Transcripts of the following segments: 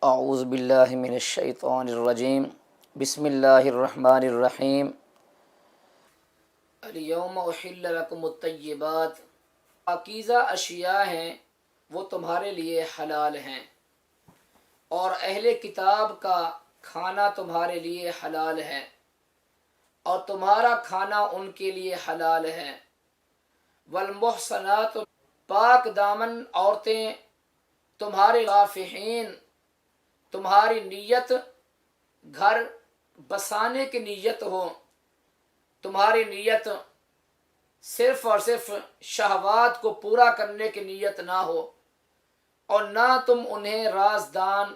اعوذ باللہ من الشیطان الرجیم بسم اللہ الرحمن الرحیم الیوم احل لکم الطیبات، پاکیزہ اشیاء ہیں وہ تمہارے لیے حلال ہیں، اور اہل کتاب کا کھانا تمہارے لیے حلال ہے اور تمہارا کھانا ان کے لیے حلال ہے۔ والمحصنات، پاک دامن عورتیں تمہارے غافحین، تمہاری نیت گھر بسانے کی نیت ہو، تمہاری نیت صرف اور صرف شہوات کو پورا کرنے کی نیت نہ ہو، اور نہ تم انہیں رازدان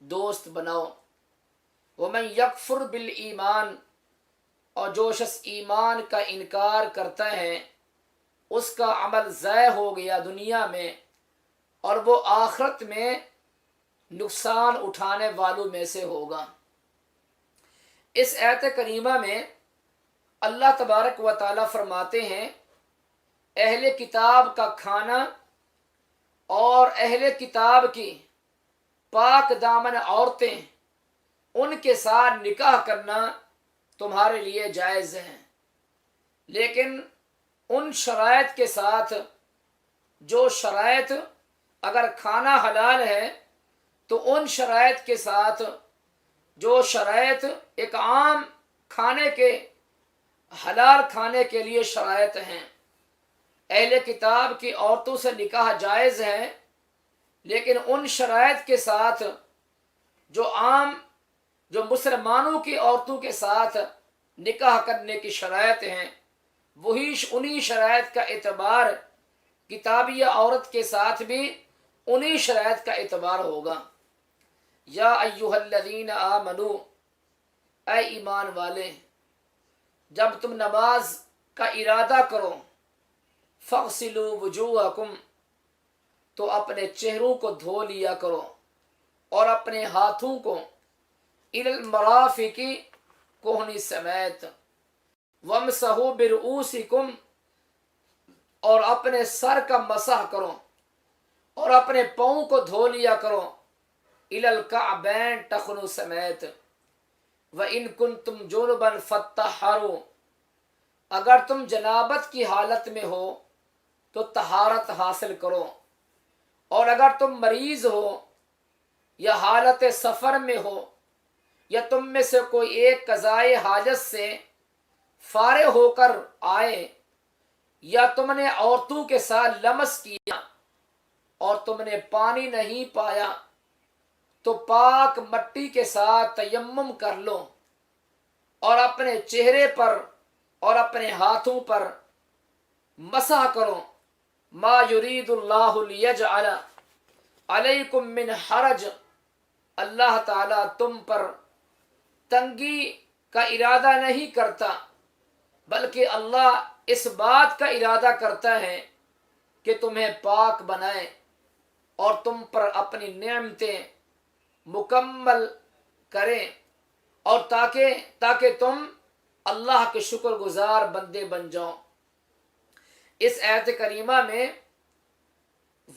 دوست بناؤ۔ ومن یکفر بالایمان، اور جو شخص ایمان کا انکار کرتا ہے اس کا عمل ضائع ہو گیا دنیا میں، اور وہ آخرت میں نقصان اٹھانے والوں میں سے ہوگا۔ اس آیت کریمہ میں اللہ تبارک و تعالیٰ فرماتے ہیں اہل کتاب کا کھانا اور اہل کتاب کی پاک دامن عورتیں، ان کے ساتھ نکاح کرنا تمہارے لیے جائز ہے، لیکن ان شرائط کے ساتھ جو شرائط، اگر کھانا حلال ہے تو ان شرائط کے ساتھ جو شرائط ایک عام کھانے کے، حلال کھانے کے لیے شرائط ہیں۔ اہل کتاب کی عورتوں سے نکاح جائز ہے، لیکن ان شرائط کے ساتھ جو عام، جو مسلمانوں کی عورتوں کے ساتھ نکاح کرنے کی شرائط ہیں، وہی انہی شرائط کا اعتبار کتابی عورت کے ساتھ بھی انہی شرائط کا اعتبار ہوگا۔ یا ایھا الذین آمنو، اے ایمان والے، جب تم نماز کا ارادہ کرو، فاغسلوا وجوہکم، تو اپنے چہروں کو دھو لیا کرو اور اپنے ہاتھوں کو الی المرافق، کوہنی سمیت، وامسحوا برؤوسکم، اور اپنے سر کا مسح کرو اور اپنے پاؤں کو دھو لیا کرو الی الکعبین، ٹخنوں سمیت، وَإِن كُنتُمْ جُنُبًا فَطَّهَّرُوا، اگر تم جنابت کی حالت میں ہو تو طہارت حاصل کرو، اور اگر تم مریض ہو یا حالت سفر میں ہو، یا تم میں سے کوئی ایک قضائے حاجت سے فارغ ہو کر آئے، یا تم نے عورتوں کے ساتھ لمس کیا اور تم نے پانی نہیں پایا، تو پاک مٹی کے ساتھ تیمم کر لو اور اپنے چہرے پر اور اپنے ہاتھوں پر مسح کرو۔ ما یرید اللہ لیجعل علیکم من حرج، اللہ تعالیٰ تم پر تنگی کا ارادہ نہیں کرتا، بلکہ اللہ اس بات کا ارادہ کرتا ہے کہ تمہیں پاک بنائے اور تم پر اپنی نعمتیں مکمل کریں، اور تاکہ تم اللہ کے شکر گزار بندے بن جاؤ۔ اس آیت کریمہ میں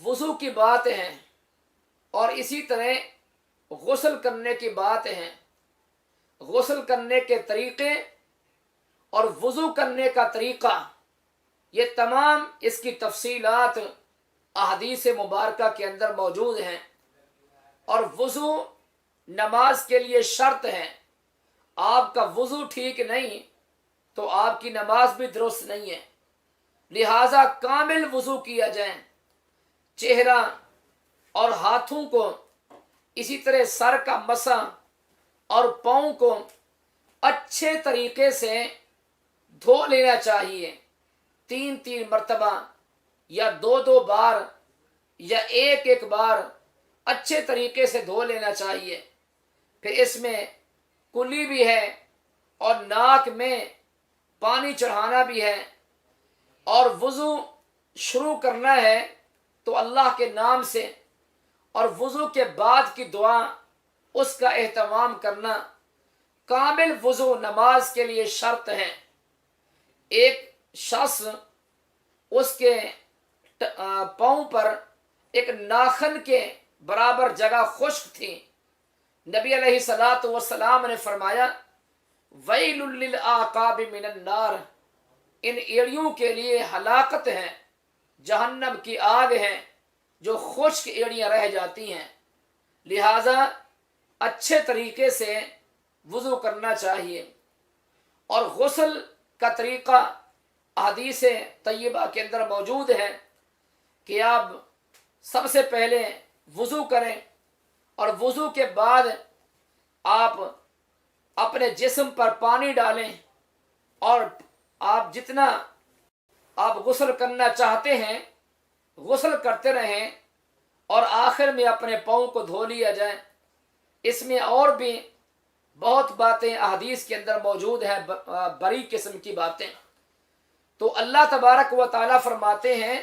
وضو کی بات ہے، اور اسی طرح غسل کرنے کی بات ہے۔ غسل کرنے کے طریقے اور وضو کرنے کا طریقہ، یہ تمام اس کی تفصیلات احادیث مبارکہ کے اندر موجود ہیں، اور وضو نماز کے لیے شرط ہے۔ آپ کا وضو ٹھیک نہیں تو آپ کی نماز بھی درست نہیں ہے، لہذا کامل وضو کیا جائے۔ چہرہ اور ہاتھوں کو، اسی طرح سر کا مسح اور پاؤں کو اچھے طریقے سے دھو لینا چاہیے، 3 مرتبہ یا 2 بار یا ایک بار اچھے طریقے سے دھو لینا چاہیے۔ پھر اس میں کلی بھی ہے اور ناک میں پانی چڑھانا بھی ہے، اور وضو شروع کرنا ہے تو اللہ کے نام سے، اور وضو کے بعد کی دعا اس کا اہتمام کرنا۔ کامل وضو نماز کے لیے شرط ہے۔ ایک شخص، اس کے پاؤں پر ایک ناخن کے برابر جگہ خشک تھی، نبی علیہ الصلوۃ والسلام نے فرمایا ویل للعقاب من النار، ان ایڑیوں کے لیے ہلاکت ہے، جہنم کی آگ ہے جو خشک ایڑیاں رہ جاتی ہیں۔ لہذا اچھے طریقے سے وضو کرنا چاہیے، اور غسل کا طریقہ احادیث طیبہ کے اندر موجود ہے کہ آپ سب سے پہلے وضو کریں، اور وضو کے بعد آپ اپنے جسم پر پانی ڈالیں، اور آپ جتنا آپ غسل کرنا چاہتے ہیں غسل کرتے رہیں، اور آخر میں اپنے پاؤں کو دھو لیا جائے۔ اس میں اور بھی بہت باتیں احادیث کے اندر موجود ہیں، بڑی قسم کی باتیں۔ تو اللہ تبارک و تعالیٰ فرماتے ہیں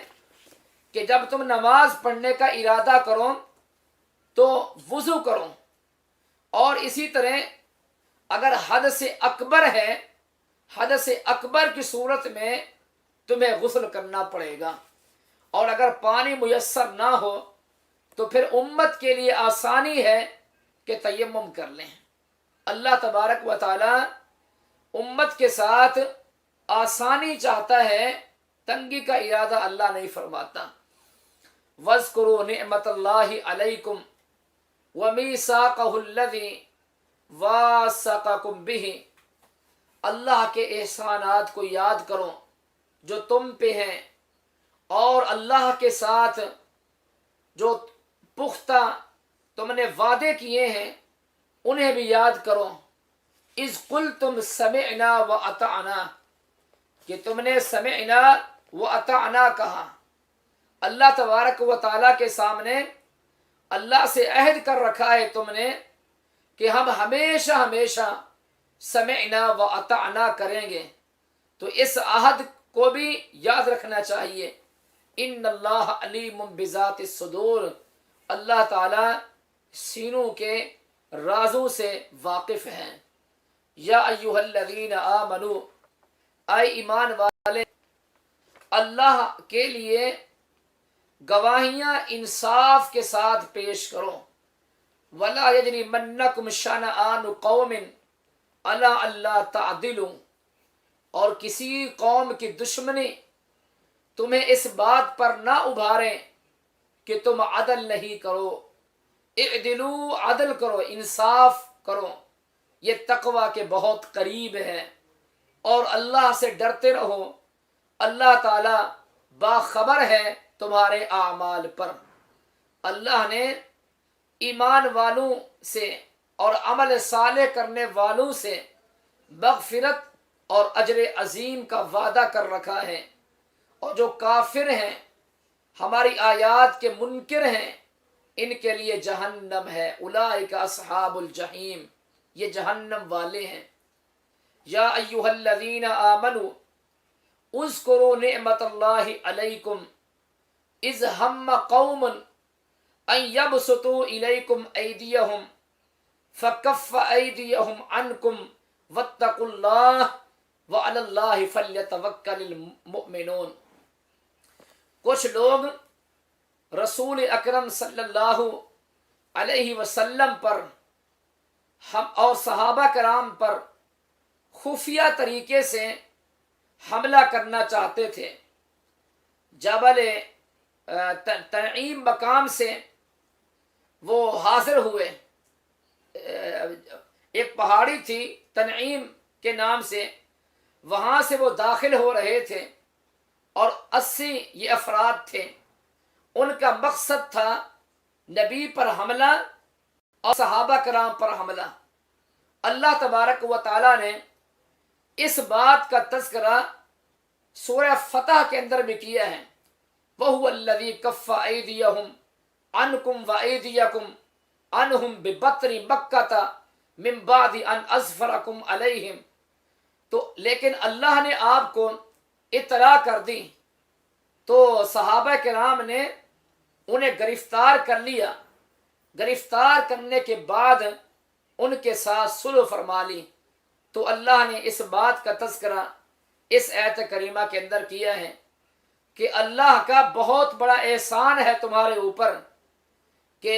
کہ جب تم نماز پڑھنے کا ارادہ کرو تو وضو کرو، اور اسی طرح اگر حدث اکبر ہے، حدث اکبر کی صورت میں تمہیں غسل کرنا پڑے گا، اور اگر پانی میسر نہ ہو تو پھر امت کے لیے آسانی ہے کہ تیمم کر لیں۔ اللہ تبارک و تعالی امت کے ساتھ آسانی چاہتا ہے، تنگی کا ارادہ اللہ نہیں فرماتا۔ وَاذْكُرُوا نِعْمَةَ اللَّهِ عَلَيْكُمْ وَمِيثَاقَهُ الَّذِي وَاثَقَكُمْ بِهِ، اللہ کے احسانات کو یاد کرو جو تم پہ ہیں، اور اللہ کے ساتھ جو پختہ تم نے وعدے کیے ہیں انہیں بھی یاد کرو۔ اذ قلتم سمعنا واطعنا، کہ تم نے سمعنا واطعنا کہا۔ اللہ تبارک و تعالیٰ کے سامنے اللہ سے عہد کر رکھا ہے تم نے کہ ہم ہمیشہ ہمیشہ سمعنا واطعنا کریں گے، تو اس عہد کو بھی یاد رکھنا چاہیے۔ ان اللہ علیم بذات الصدور، اللہ تعالیٰ سینوں کے رازوں سے واقف ہیں۔ یا ایھا الذین آمنوا، اے ایمان والے، اللہ کے لیے گواہیاں انصاف کے ساتھ پیش کرو۔ ولا یجرمنکم شنآن قوم علی الا تعدلوا، اور کسی قوم کی دشمنی تمہیں اس بات پر نہ ابھارے کہ تم عدل نہیں کرو۔ اعدلوا، عدل کرو، انصاف کرو، یہ تقوی کے بہت قریب ہے، اور اللہ سے ڈرتے رہو، اللہ تعالی باخبر ہے تمہارے اعمال پر۔ اللہ نے ایمان والوں سے اور عمل صالح کرنے والوں سے مغفرت اور اجر عظیم کا وعدہ کر رکھا ہے، اور جو کافر ہیں، ہماری آیات کے منکر ہیں، ان کے لیے جہنم ہے۔ اولئک اصحاب الجحیم، یہ جہنم والے ہیں۔ یا ایھا الذین آمنوا اذکروا نعمت اللہ علیکم اذ ہم قوم ان یبسطوا الیکم ایدیہم فکف ایدیہم عنکم واتقوا اللہ وعلی اللہ فلیتوکل المؤمنون۔ کچھ لوگ رسول اکرم صلی اللہ علیہ وسلم پر اور صحابہ کرام پر خفیہ طریقے سے حملہ کرنا چاہتے تھے۔ جبل تنعیم مقام سے وہ حاضر ہوئے، ایک پہاڑی تھی تنعیم کے نام سے، وہاں سے وہ داخل ہو رہے تھے، اور 80 یہ افراد تھے۔ ان کا مقصد تھا نبی پر حملہ اور صحابہ کرام پر حملہ۔ اللہ تبارک و تعالیٰ نے اس بات کا تذکرہ سورہ فتح کے اندر بھی کیا ہے۔ وَهُوَ الَّذِي كَفَّ أَيْدِيَهُمْ عَنْكُمْ وَأَيْدِيَكُمْ عَنْهُمْ بِبَطْنِ مَكَّةَ مِنْ بَعْدِ أَنْ أَظْفَرَكُمْ عَلَيْهِمْ، تو لیکن اللہ نے آپ کو اطلاع کر دی، تو صحابہ کرام نے انہیں گرفتار کر لیا، گرفتار کرنے کے بعد ان کے ساتھ صلح فرما لی۔ تو اللہ نے اس بات کا تذکرہ اس آیت کریمہ کے اندر کیا ہے کہ اللہ کا بہت بڑا احسان ہے تمہارے اوپر کہ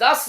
12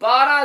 12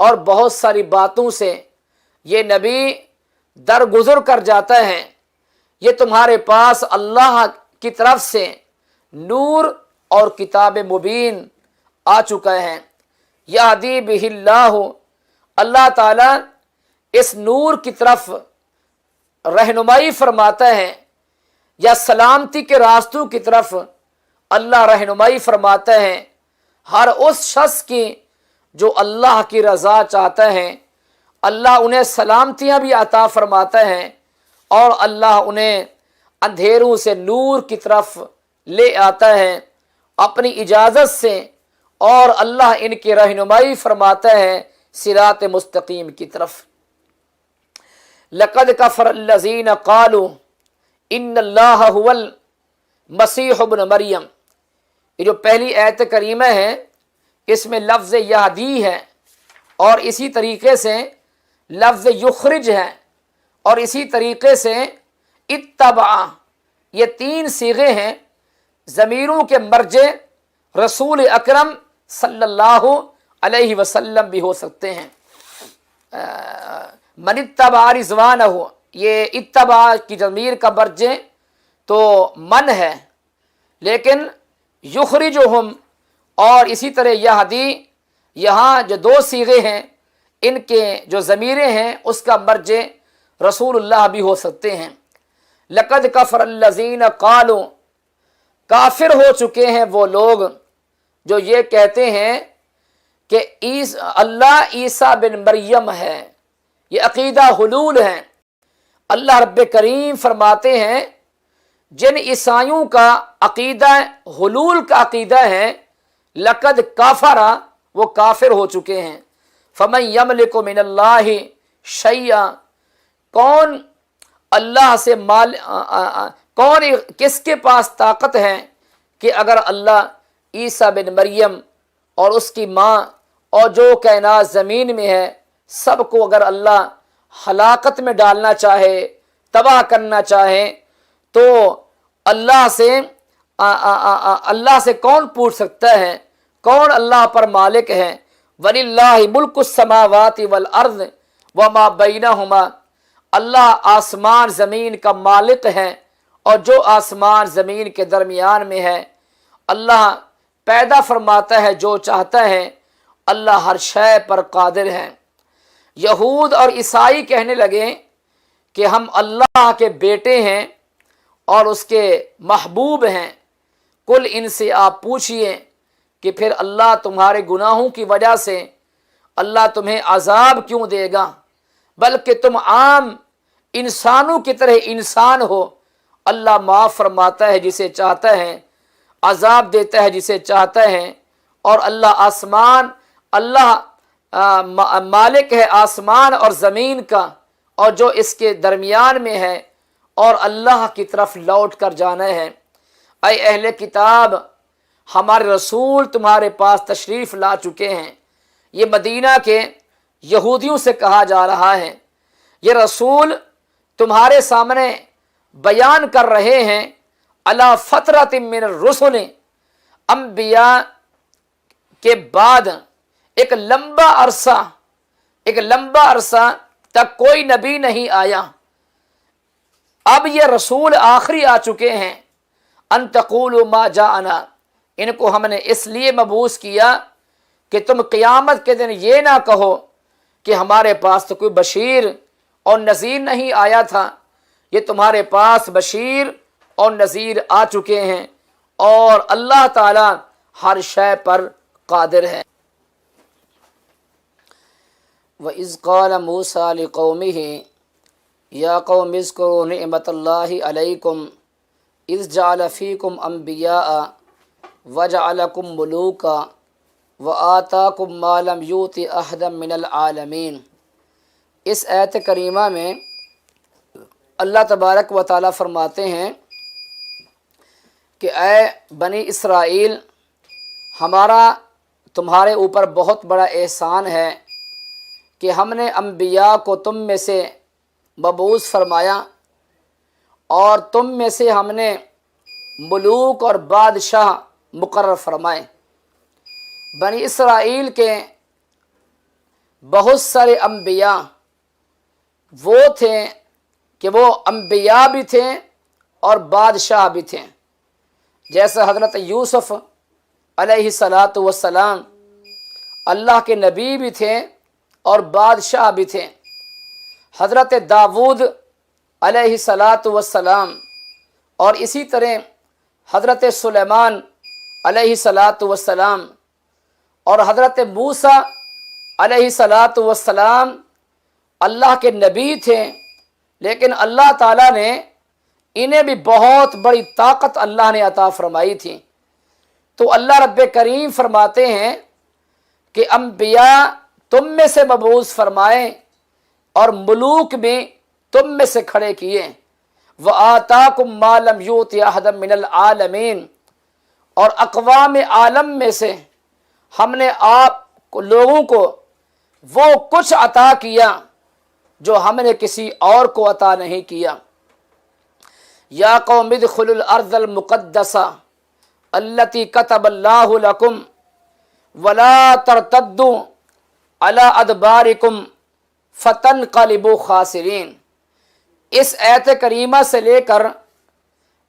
اور بہت ساری باتوں سے یہ نبی درگزر کر جاتا ہے۔ یہ تمہارے پاس اللہ کی طرف سے نور اور کتاب مبین آ چکا ہے۔ یہدی بہ اللہ، اللہ تعالیٰ اس نور کی طرف رہنمائی فرماتا ہے، یا سلامتی کے راستوں کی طرف اللہ رہنمائی فرماتا ہے ہر اس شخص کی جو اللہ کی رضا چاہتا ہے۔ اللہ انہیں سلامتیاں بھی عطا فرماتا ہے، اور اللہ انہیں اندھیروں سے نور کی طرف لے آتا ہے اپنی اجازت سے، اور اللہ ان کی رہنمائی فرماتا ہے صراط مستقیم کی طرف۔ لقد کفر الذین قالوا ان اللہ هو المسیح ابن مریم، یہ جو پہلی آیت کریمہ ہے اس میں لفظ یہدی ہے، اور اسی طریقے سے لفظ یخرج ہے، اور اسی طریقے سے اتبع، یہ تین صیغے ہیں ضمیروں کے مرجع رسول اکرم صلی اللہ علیہ وسلم بھی ہو سکتے ہیں۔ من اتبع رضوانہ، یہ اتبع کی ضمیر کا مرجع تو من ہے، لیکن یخرجہم اور اسی طرح یہدی، یہاں جو دو صیغے ہیں ان کے جو ضمیریں ہیں اس کا مرجع رسول اللہ بھی ہو سکتے ہیں۔ لقد کفر الذین قالوا، کافر ہو چکے ہیں وہ لوگ جو یہ کہتے ہیں کہ اللہ عیسیٰ بن مریم ہے، یہ عقیدہ حلول ہے۔ اللہ رب کریم فرماتے ہیں جن عیسائیوں کا عقیدہ حلول کا عقیدہ ہے، لقد کافرا، وہ کافر ہو چکے ہیں۔ فمن یملک من اللہ شیئا، کون اللہ سے کون کس کے پاس طاقت ہے کہ اگر اللہ عیسیٰ بن مریم اور اس کی ماں اور جو کائنات زمین میں ہے سب کو اگر اللہ ہلاکت میں ڈالنا چاہے، تباہ کرنا چاہے، تو اللہ سے کون پوچھ سکتا ہے؟ کون اللہ پر مالک ہے؟ وَلِلَّهِ مُلْكُ السَّمَاوَاتِ وَالْأَرْضِ وَمَا بَيْنَهُمَا، اللہ آسمان زمین کا مالک ہے اور جو آسمان زمین کے درمیان میں ہے۔ اللہ پیدا فرماتا ہے جو چاہتا ہے، اللہ ہر شے پر قادر ہے۔ یہود اور عیسائی کہنے لگے کہ ہم اللہ کے بیٹے ہیں اور اس کے محبوب ہیں۔ کل ان سے آپ پوچھئے کہ پھر اللہ تمہارے گناہوں کی وجہ سے اللہ تمہیں عذاب کیوں دے گا؟ بلکہ تم عام انسانوں کی طرح انسان ہو۔ اللہ معاف فرماتا ہے جسے چاہتا ہے، عذاب دیتا ہے جسے چاہتا ہے، اور اللہ مالک ہے آسمان اور زمین کا اور جو اس کے درمیان میں ہے، اور اللہ کی طرف لوٹ کر جانا ہے۔ اے اہل کتاب، ہمارے رسول تمہارے پاس تشریف لا چکے ہیں۔ یہ مدینہ کے یہودیوں سے کہا جا رہا ہے، یہ رسول تمہارے سامنے بیان کر رہے ہیں علی فترۃ من الرسل، انبیاء کے بعد ایک لمبا عرصہ تک کوئی نبی نہیں آیا، اب یہ رسول آخری آ چکے ہیں۔ ان تقولوا ما جاءنا، ان کو ہم نے اس لیے مبعوث کیا کہ تم قیامت کے دن یہ نہ کہو کہ ہمارے پاس تو کوئی بشیر اور نذیر نہیں آیا تھا۔ یہ تمہارے پاس بشیر اور نذیر آ چکے ہیں، اور اللہ تعالی ہر شے پر قادر ہے۔ وَإِذْ قَالَ مُوسَىٰ لِقَوْمِهِ يَا قَوْمِ اذْكُرُوا نِعْمَةَ اللَّهِ عَلَيْكُمْ إِذْ جَعَلَ فِيكُمْ أَنْبِيَاءَ وَجَعَلَكُمْ مُلُوكًا وَآتَاكُمْ مَا لَمْ يُؤْتِ أَحَدًا مِنَ الْعَالَمِينَ۔ اس آیت کریمہ میں اللہ تبارک و تعالیٰ فرماتے ہیں کہ اے بنی اسرائیل، ہمارا تمہارے اوپر بہت بڑا احسان ہے کہ ہم نے انبیاء کو تم میں سے مبعوث فرمایا، اور تم میں سے ہم نے ملوک اور بادشاہ مقرر فرمائے۔ بنی اسرائیل کے بہت سارے انبیاء وہ تھے کہ وہ انبیاء بھی تھے اور بادشاہ بھی تھے، جیسے حضرت یوسف علیہ الصلاۃ والسلام اللہ کے نبی بھی تھے اور بادشاہ بھی تھے، حضرت داؤد علیہ الصلاۃ والسلام اور اسی طرح حضرت سلیمان علیہ الصلاۃ والسلام اور حضرت موسیٰ علیہ الصلاۃ والسلام اللہ کے نبی تھے، لیکن اللہ تعالیٰ نے انہیں بھی بہت بڑی طاقت اللہ نے عطا فرمائی تھی۔ تو اللہ رب کریم فرماتے ہیں کہ انبیاء تم میں سے مبعوث فرمائے اور ملوک بھی تم میں سے کھڑے کیے، وَآتَاكُمْ مَا لَمْ يُؤْتِ أَحَدًا مِّنَ الْعَالَمِينَ، اور اقوام عالم میں سے ہم نے آپ لوگوں کو وہ کچھ عطا کیا جو ہم نے کسی اور کو عطا نہیں کیا۔ یا قوم ادخلوا الارض المقدسہ التی کتب اللہ لکم ولا ترتدوا علی ادبارکم فتنقلبوا خاسرین۔ اس آیت کریمہ سے لے کر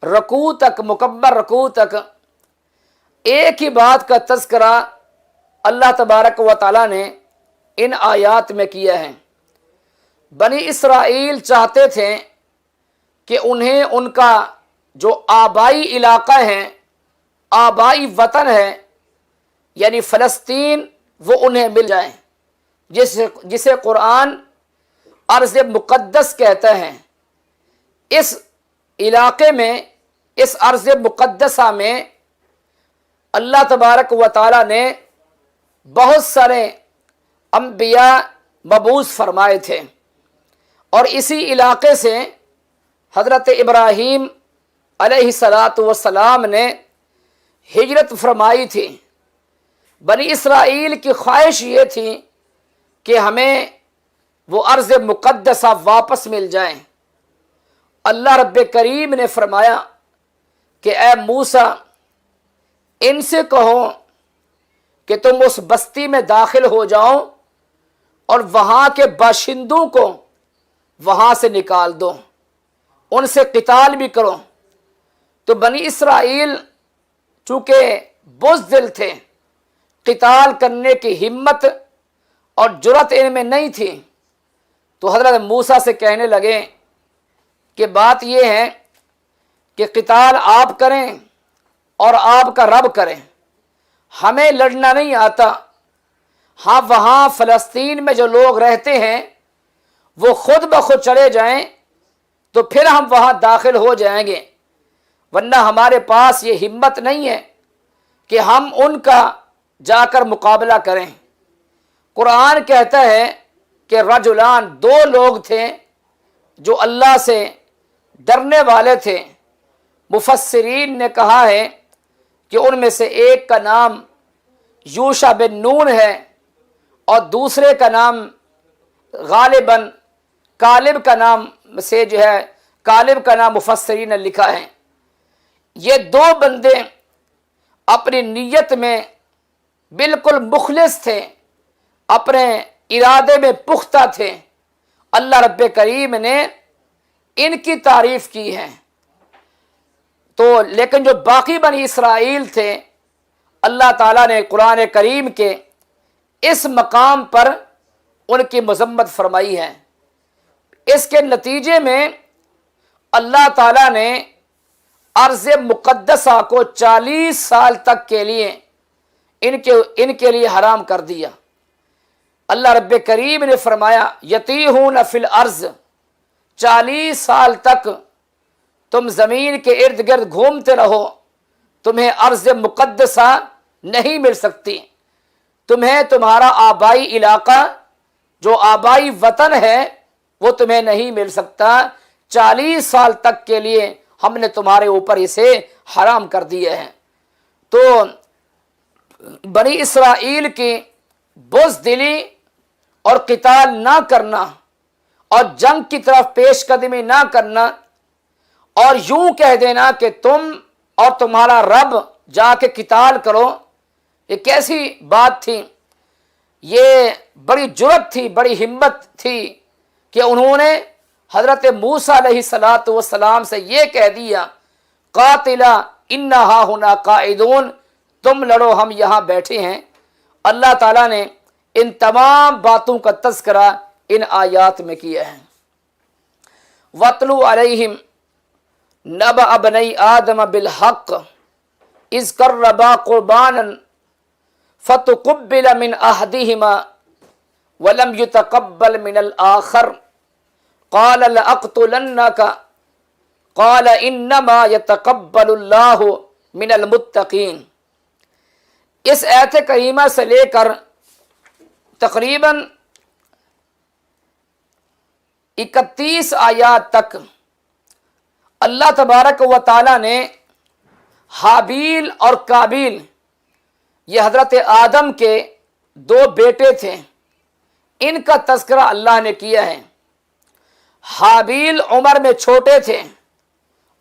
رکوع تک، مکبر رکوع تک ایک ہی بات کا تذکرہ اللہ تبارک و تعالیٰ نے ان آیات میں کیا ہے۔ بنی اسرائیل چاہتے تھے کہ انہیں ان کا جو آبائی علاقہ ہے، آبائی وطن ہے، یعنی فلسطین، وہ انہیں مل جائے، جسے قرآن ارض مقدس کہتا ہے۔ اس علاقے میں، اس ارض مقدسہ میں اللہ تبارک و تعالیٰ نے بہت سارے انبیاء مبعوث فرمائے تھے، اور اسی علاقے سے حضرت ابراہیم علیہ الصلاۃ والسلام نے ہجرت فرمائی تھی۔ بنی اسرائیل کی خواہش یہ تھی کہ ہمیں وہ ارض مقدسہ واپس مل جائیں۔ اللہ رب کریم نے فرمایا کہ اے موسیٰ، ان سے کہو کہ تم اس بستی میں داخل ہو جاؤ اور وہاں کے باشندوں کو وہاں سے نکال دو، ان سے قتال بھی کرو۔ تو بنی اسرائیل چونکہ بزدل تھے، قتال کرنے کی ہمت اور جرأت ان میں نہیں تھی، تو حضرت موسیٰ سے کہنے لگے کہ بات یہ ہے کہ قتال آپ کریں اور آپ کا رب کریں، ہمیں لڑنا نہیں آتا۔ ہاں، وہاں فلسطین میں جو لوگ رہتے ہیں وہ خود بخود چلے جائیں تو پھر ہم وہاں داخل ہو جائیں گے، ورنہ ہمارے پاس یہ ہمت نہیں ہے کہ ہم ان کا جا کر مقابلہ کریں۔ قرآن کہتا ہے کہ رجلان، دو لوگ تھے جو اللہ سے ڈرنے والے تھے۔ مفسرین نے کہا ہے کہ ان میں سے ایک کا نام یوشع بن نون ہے اور دوسرے کا نام غالباً کالب کا نام سے جو ہے، کالب کا نام مفسرین نے لکھا ہے۔ یہ دو بندے اپنی نیت میں بالکل مخلص تھے، اپنے ارادے میں پختہ تھے۔ اللہ رب کریم نے ان کی تعریف کی ہے۔ تو لیکن جو باقی بنی اسرائیل تھے، اللہ تعالیٰ نے قرآن کریم کے اس مقام پر ان کی مذمت فرمائی ہے۔ اس کے نتیجے میں اللہ تعالیٰ نے ارض مقدسہ کو 40 سال تک کے لیے ان کے لیے حرام کر دیا۔ اللہ رب کریم نے فرمایا یتیہون فی الارض، 40 سال تک تم زمین کے ارد گرد گھومتے رہو، تمہیں ارض مقدسہ نہیں مل سکتی، تمہیں تمہارا آبائی علاقہ جو آبائی وطن ہے وہ تمہیں نہیں مل سکتا۔ 40 سال تک کے لیے ہم نے تمہارے اوپر اسے حرام کر دیا ہے۔ تو بنی اسرائیل کی بزدلی اور قتال نہ کرنا اور جنگ کی طرف پیش قدمی نہ کرنا اور یوں کہہ دینا کہ تم اور تمہارا رب جا کے قتال کرو، یہ کیسی بات تھی؟ یہ بڑی جرأت تھی، بڑی ہمت تھی کہ انہوں نے حضرت موسیٰ علیہ الصلوۃ والسلام سے یہ کہہ دیا قاتلا انا ہاہنا قاعدون، تم لڑو ہم یہاں بیٹھے ہیں۔ اللہ تعالیٰ نے ان تمام باتوں کا تذکرہ ان آیات میں کیا ہے۔ وَاتْلُ عَلَيْهِمْ نَبَأَ بَنِي آدَمَ بِالْحَقِّ إِذْ قَرَّبَا قُرْبَانًا فَتُقُبِّلَ مِنْ أَحَدِهِمَا وَلَمْ يُتَقَبَّلْ مِنَ الْآخَرِ قَالَ لَأَقْتُلَنَّكَ قَالَ إِنَّمَا يَتَقَبَّلُ اللَّهُ مِنَ الْمُتَّقِينَ۔ اس آیت کریمہ سے لے کر تقریباً 31 آیات تک اللہ تبارک و تعالی نے حابیل اور قابیل، یہ حضرت آدم کے دو بیٹے تھے، ان کا تذکرہ اللہ نے کیا ہے۔ حابیل عمر میں چھوٹے تھے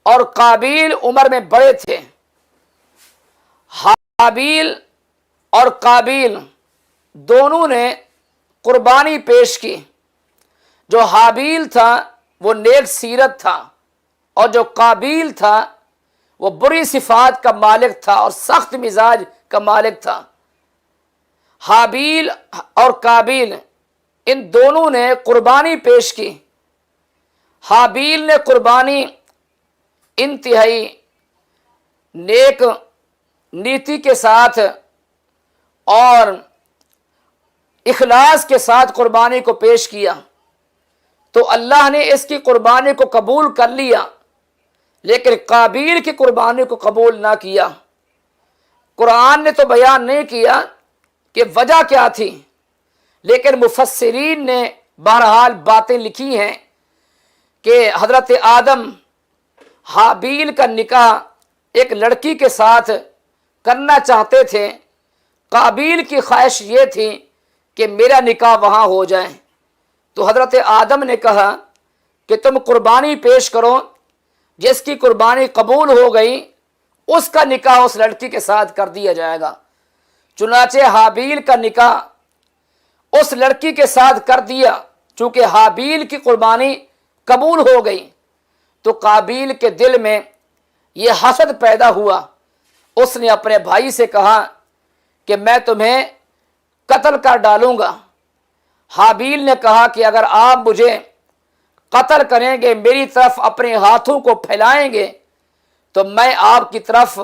اور قابیل عمر میں بڑے تھے۔ حابیل اور قابیل دونوں نے قربانی پیش کی۔ جو حابیل تھا وہ نیک سیرت تھا اور جو قابیل تھا وہ بری صفات کا مالک تھا اور سخت مزاج کا مالک تھا۔ حابیل اور قابیل ان دونوں نے قربانی پیش کی۔ حابیل نے قربانی انتہائی نیک نیتی کے ساتھ اور اخلاص کے ساتھ قربانی کو پیش کیا، تو اللہ نے اس کی قربانی کو قبول کر لیا، لیکن قابیل کی قربانی کو قبول نہ کیا۔ قرآن نے تو بیان نہیں کیا کہ وجہ کیا تھی، لیکن مفسرین نے بہرحال باتیں لکھی ہیں کہ حضرت آدم حابیل کا نکاح ایک لڑکی کے ساتھ کرنا چاہتے تھے۔ قابیل کی خواہش یہ تھی کہ میرا نکاح وہاں ہو جائے، تو حضرت آدم نے کہا کہ تم قربانی پیش کرو، جس کی قربانی قبول ہو گئی اس کا نکاح اس لڑکی کے ساتھ کر دیا جائے گا۔ چنانچہ حابیل کا نکاح اس لڑکی کے ساتھ کر دیا۔ چونکہ حابیل کی قربانی قبول ہو گئی تو قابیل کے دل میں یہ حسد پیدا ہوا۔ اس نے اپنے بھائی سے کہا کہ میں تمہیں قتل کر ڈالوں گا۔ حابیل نے کہا کہ اگر آپ مجھے قتل کریں گے، میری طرف اپنے ہاتھوں کو پھیلائیں گے، تو میں آپ کی طرف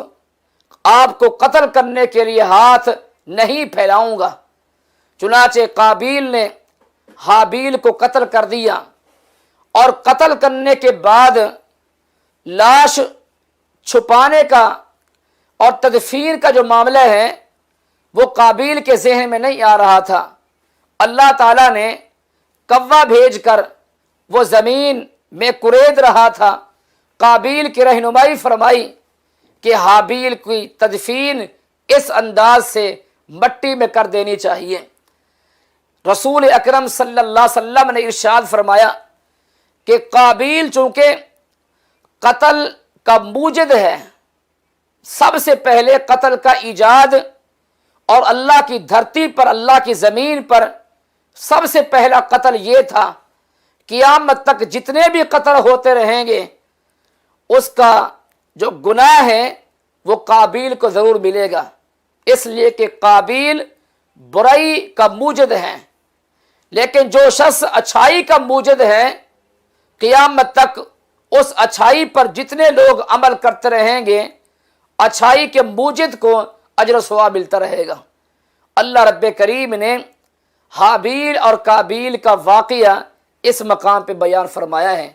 آپ کو قتل کرنے کے لیے ہاتھ نہیں پھیلاؤں گا۔ چنانچہ قابیل نے حابیل کو قتل کر دیا، اور قتل کرنے کے بعد لاش چھپانے کا اور تدفین کا جو معاملہ ہے وہ قابیل کے ذہن میں نہیں آ رہا تھا۔ اللہ تعالیٰ نے کوا بھیج کر وہ زمین میں کورید رہا تھا۔ قابیل کی رہنمائی فرمائی کہ حابیل کی تدفین اس انداز سے مٹی میں کر دینی چاہیے۔ رسول اکرم صلی اللہ علیہ وسلم نے ارشاد فرمایا کہ قابیل چونکہ قتل کا موجد ہے، سب سے پہلے قتل کا ایجاد اور اللہ کی دھرتی پر، اللہ کی زمین پر سب سے پہلا قتل یہ تھا۔ قیامت تک جتنے بھی قتل ہوتے رہیں گے اس کا جو گناہ ہے وہ قابیل کو ضرور ملے گا، اس لیے کہ قابیل برائی کا موجد ہے، لیکن جو شخص اچھائی کا موجد ہے قیامت تک اس اچھائی پر جتنے لوگ عمل کرتے رہیں گے اچھائی کے موجد کو اجر و ثواب ملتا رہے گا۔ اللہ رب کریم نے حابیل اور قابیل کا واقعہ اس مقام پہ بیان فرمایا ہے۔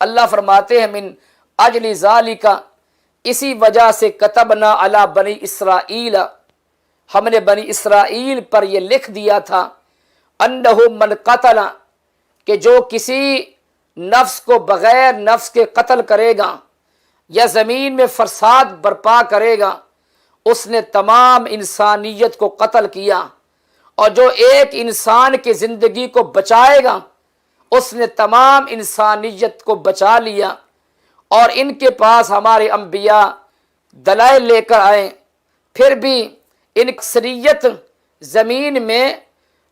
اللہ فرماتے ہیں من اجل ذالک، اسی وجہ سے کتبنا علی بنی اسرائیل، ہم نے بنی اسرائیل پر یہ لکھ دیا تھا، انہ من قتل، کہ جو کسی نفس کو بغیر نفس کے قتل کرے گا یا زمین میں فساد برپا کرے گا، اس نے تمام انسانیت کو قتل کیا، اور جو ایک انسان کی زندگی کو بچائے گا اس نے تمام انسانیت کو بچا لیا۔ اور ان کے پاس ہمارے انبیاء دلائل لے کر آئے، پھر بھی ان اکثریت زمین میں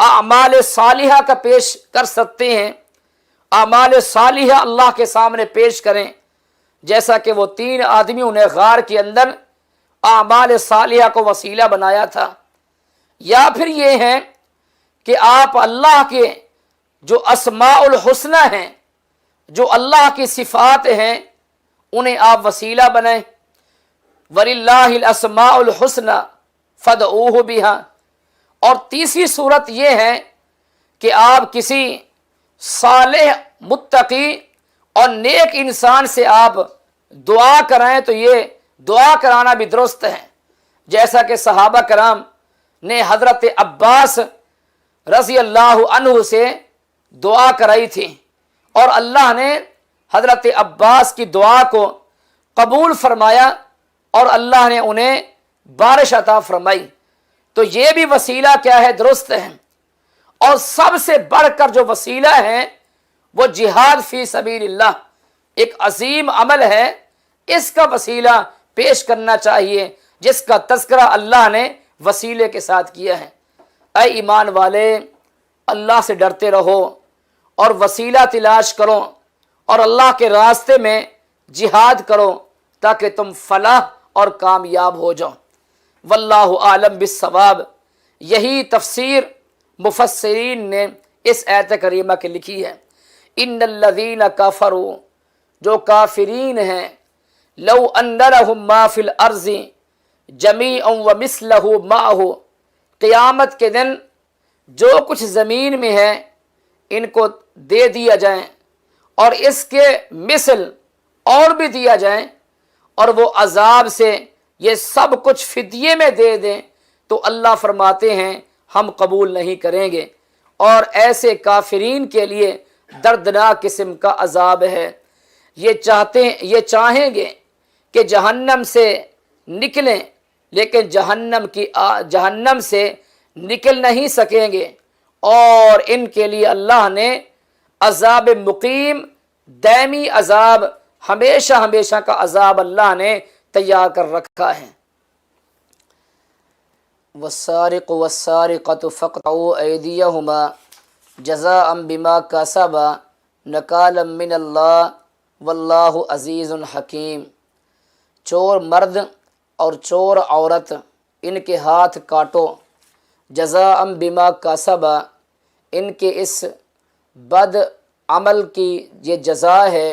اعمال صالحہ کا پیش کر سکتے ہیں، اعمال صالحہ اللہ کے سامنے پیش کریں، جیسا کہ وہ 3 آدمیوں نے غار کے اندر اعمال صالحہ کو وسیلہ بنایا تھا، یا پھر یہ ہے کہ آپ اللہ کے جو اسماء الحسنہ ہیں، جو اللہ کی صفات ہیں، انہیں آپ وسیلہ بنائیں۔ وَلِلَّهِ الْأَسْمَاءُ الْحُسْنَى فَادْعُوهُ بِهَا۔ اور تیسری صورت یہ ہے کہ آپ کسی صالح، متقی اور نیک انسان سے آپ دعا کرائیں، تو یہ دعا کرانا بھی درست ہے، جیسا کہ صحابہ کرام نے حضرت عباس رضی اللہ عنہ سے دعا کرائی تھی، اور اللہ نے حضرت عباس کی دعا کو قبول فرمایا اور اللہ نے انہیں بارش عطا فرمائی۔ تو یہ بھی وسیلہ کیا ہے؟ درست ہے۔ اور سب سے بڑھ کر جو وسیلہ ہے وہ جہاد فی سبیل اللہ، ایک عظیم عمل ہے، اس کا وسیلہ پیش کرنا چاہیے، جس کا تذکرہ اللہ نے وسیلے کے ساتھ کیا ہے۔ اے ایمان والے، اللہ سے ڈرتے رہو اور وسیلہ تلاش کرو اور اللہ کے راستے میں جہاد کرو، تاکہ تم فلاح اور کامیاب ہو جاؤ۔ واللہ عالم بالصواب۔ یہی تفسیر مفسرین نے اس آیت کریمہ کی لکھی ہے۔ ان الذین کفروا، جو کافرین ہیں، لو ان لهم ما فی الارض جمیعا ومثلہ معہ، قیامت کے دن جو کچھ زمین میں ہے ان کو دے دیا جائیں اور اس کے مثل اور بھی دیا جائیں، اور وہ عذاب سے یہ سب کچھ فدیے میں دے دیں، تو اللہ فرماتے ہیں ہم قبول نہیں کریں گے، اور ایسے کافرین کے لیے دردناک قسم کا عذاب ہے۔ یہ چاہیں گے کہ جہنم سے نکلیں، لیکن جہنم سے نکل نہیں سکیں گے، اور ان کے لیے اللہ نے عذاب مقیم، دائمی عذاب، ہمیشہ ہمیشہ کا عذاب اللہ نے تیار کر رکھا ہے۔ والسارق والسارقة فاقطعوا أيديهما جزاء بما كسبا نکالا من اللہ واللہ عزیز حکیم۔ چور مرد اور چور عورت، ان کے ہاتھ کاٹو، جزاء بما کسبا، ان کے اس بد عمل کی یہ جزا ہے،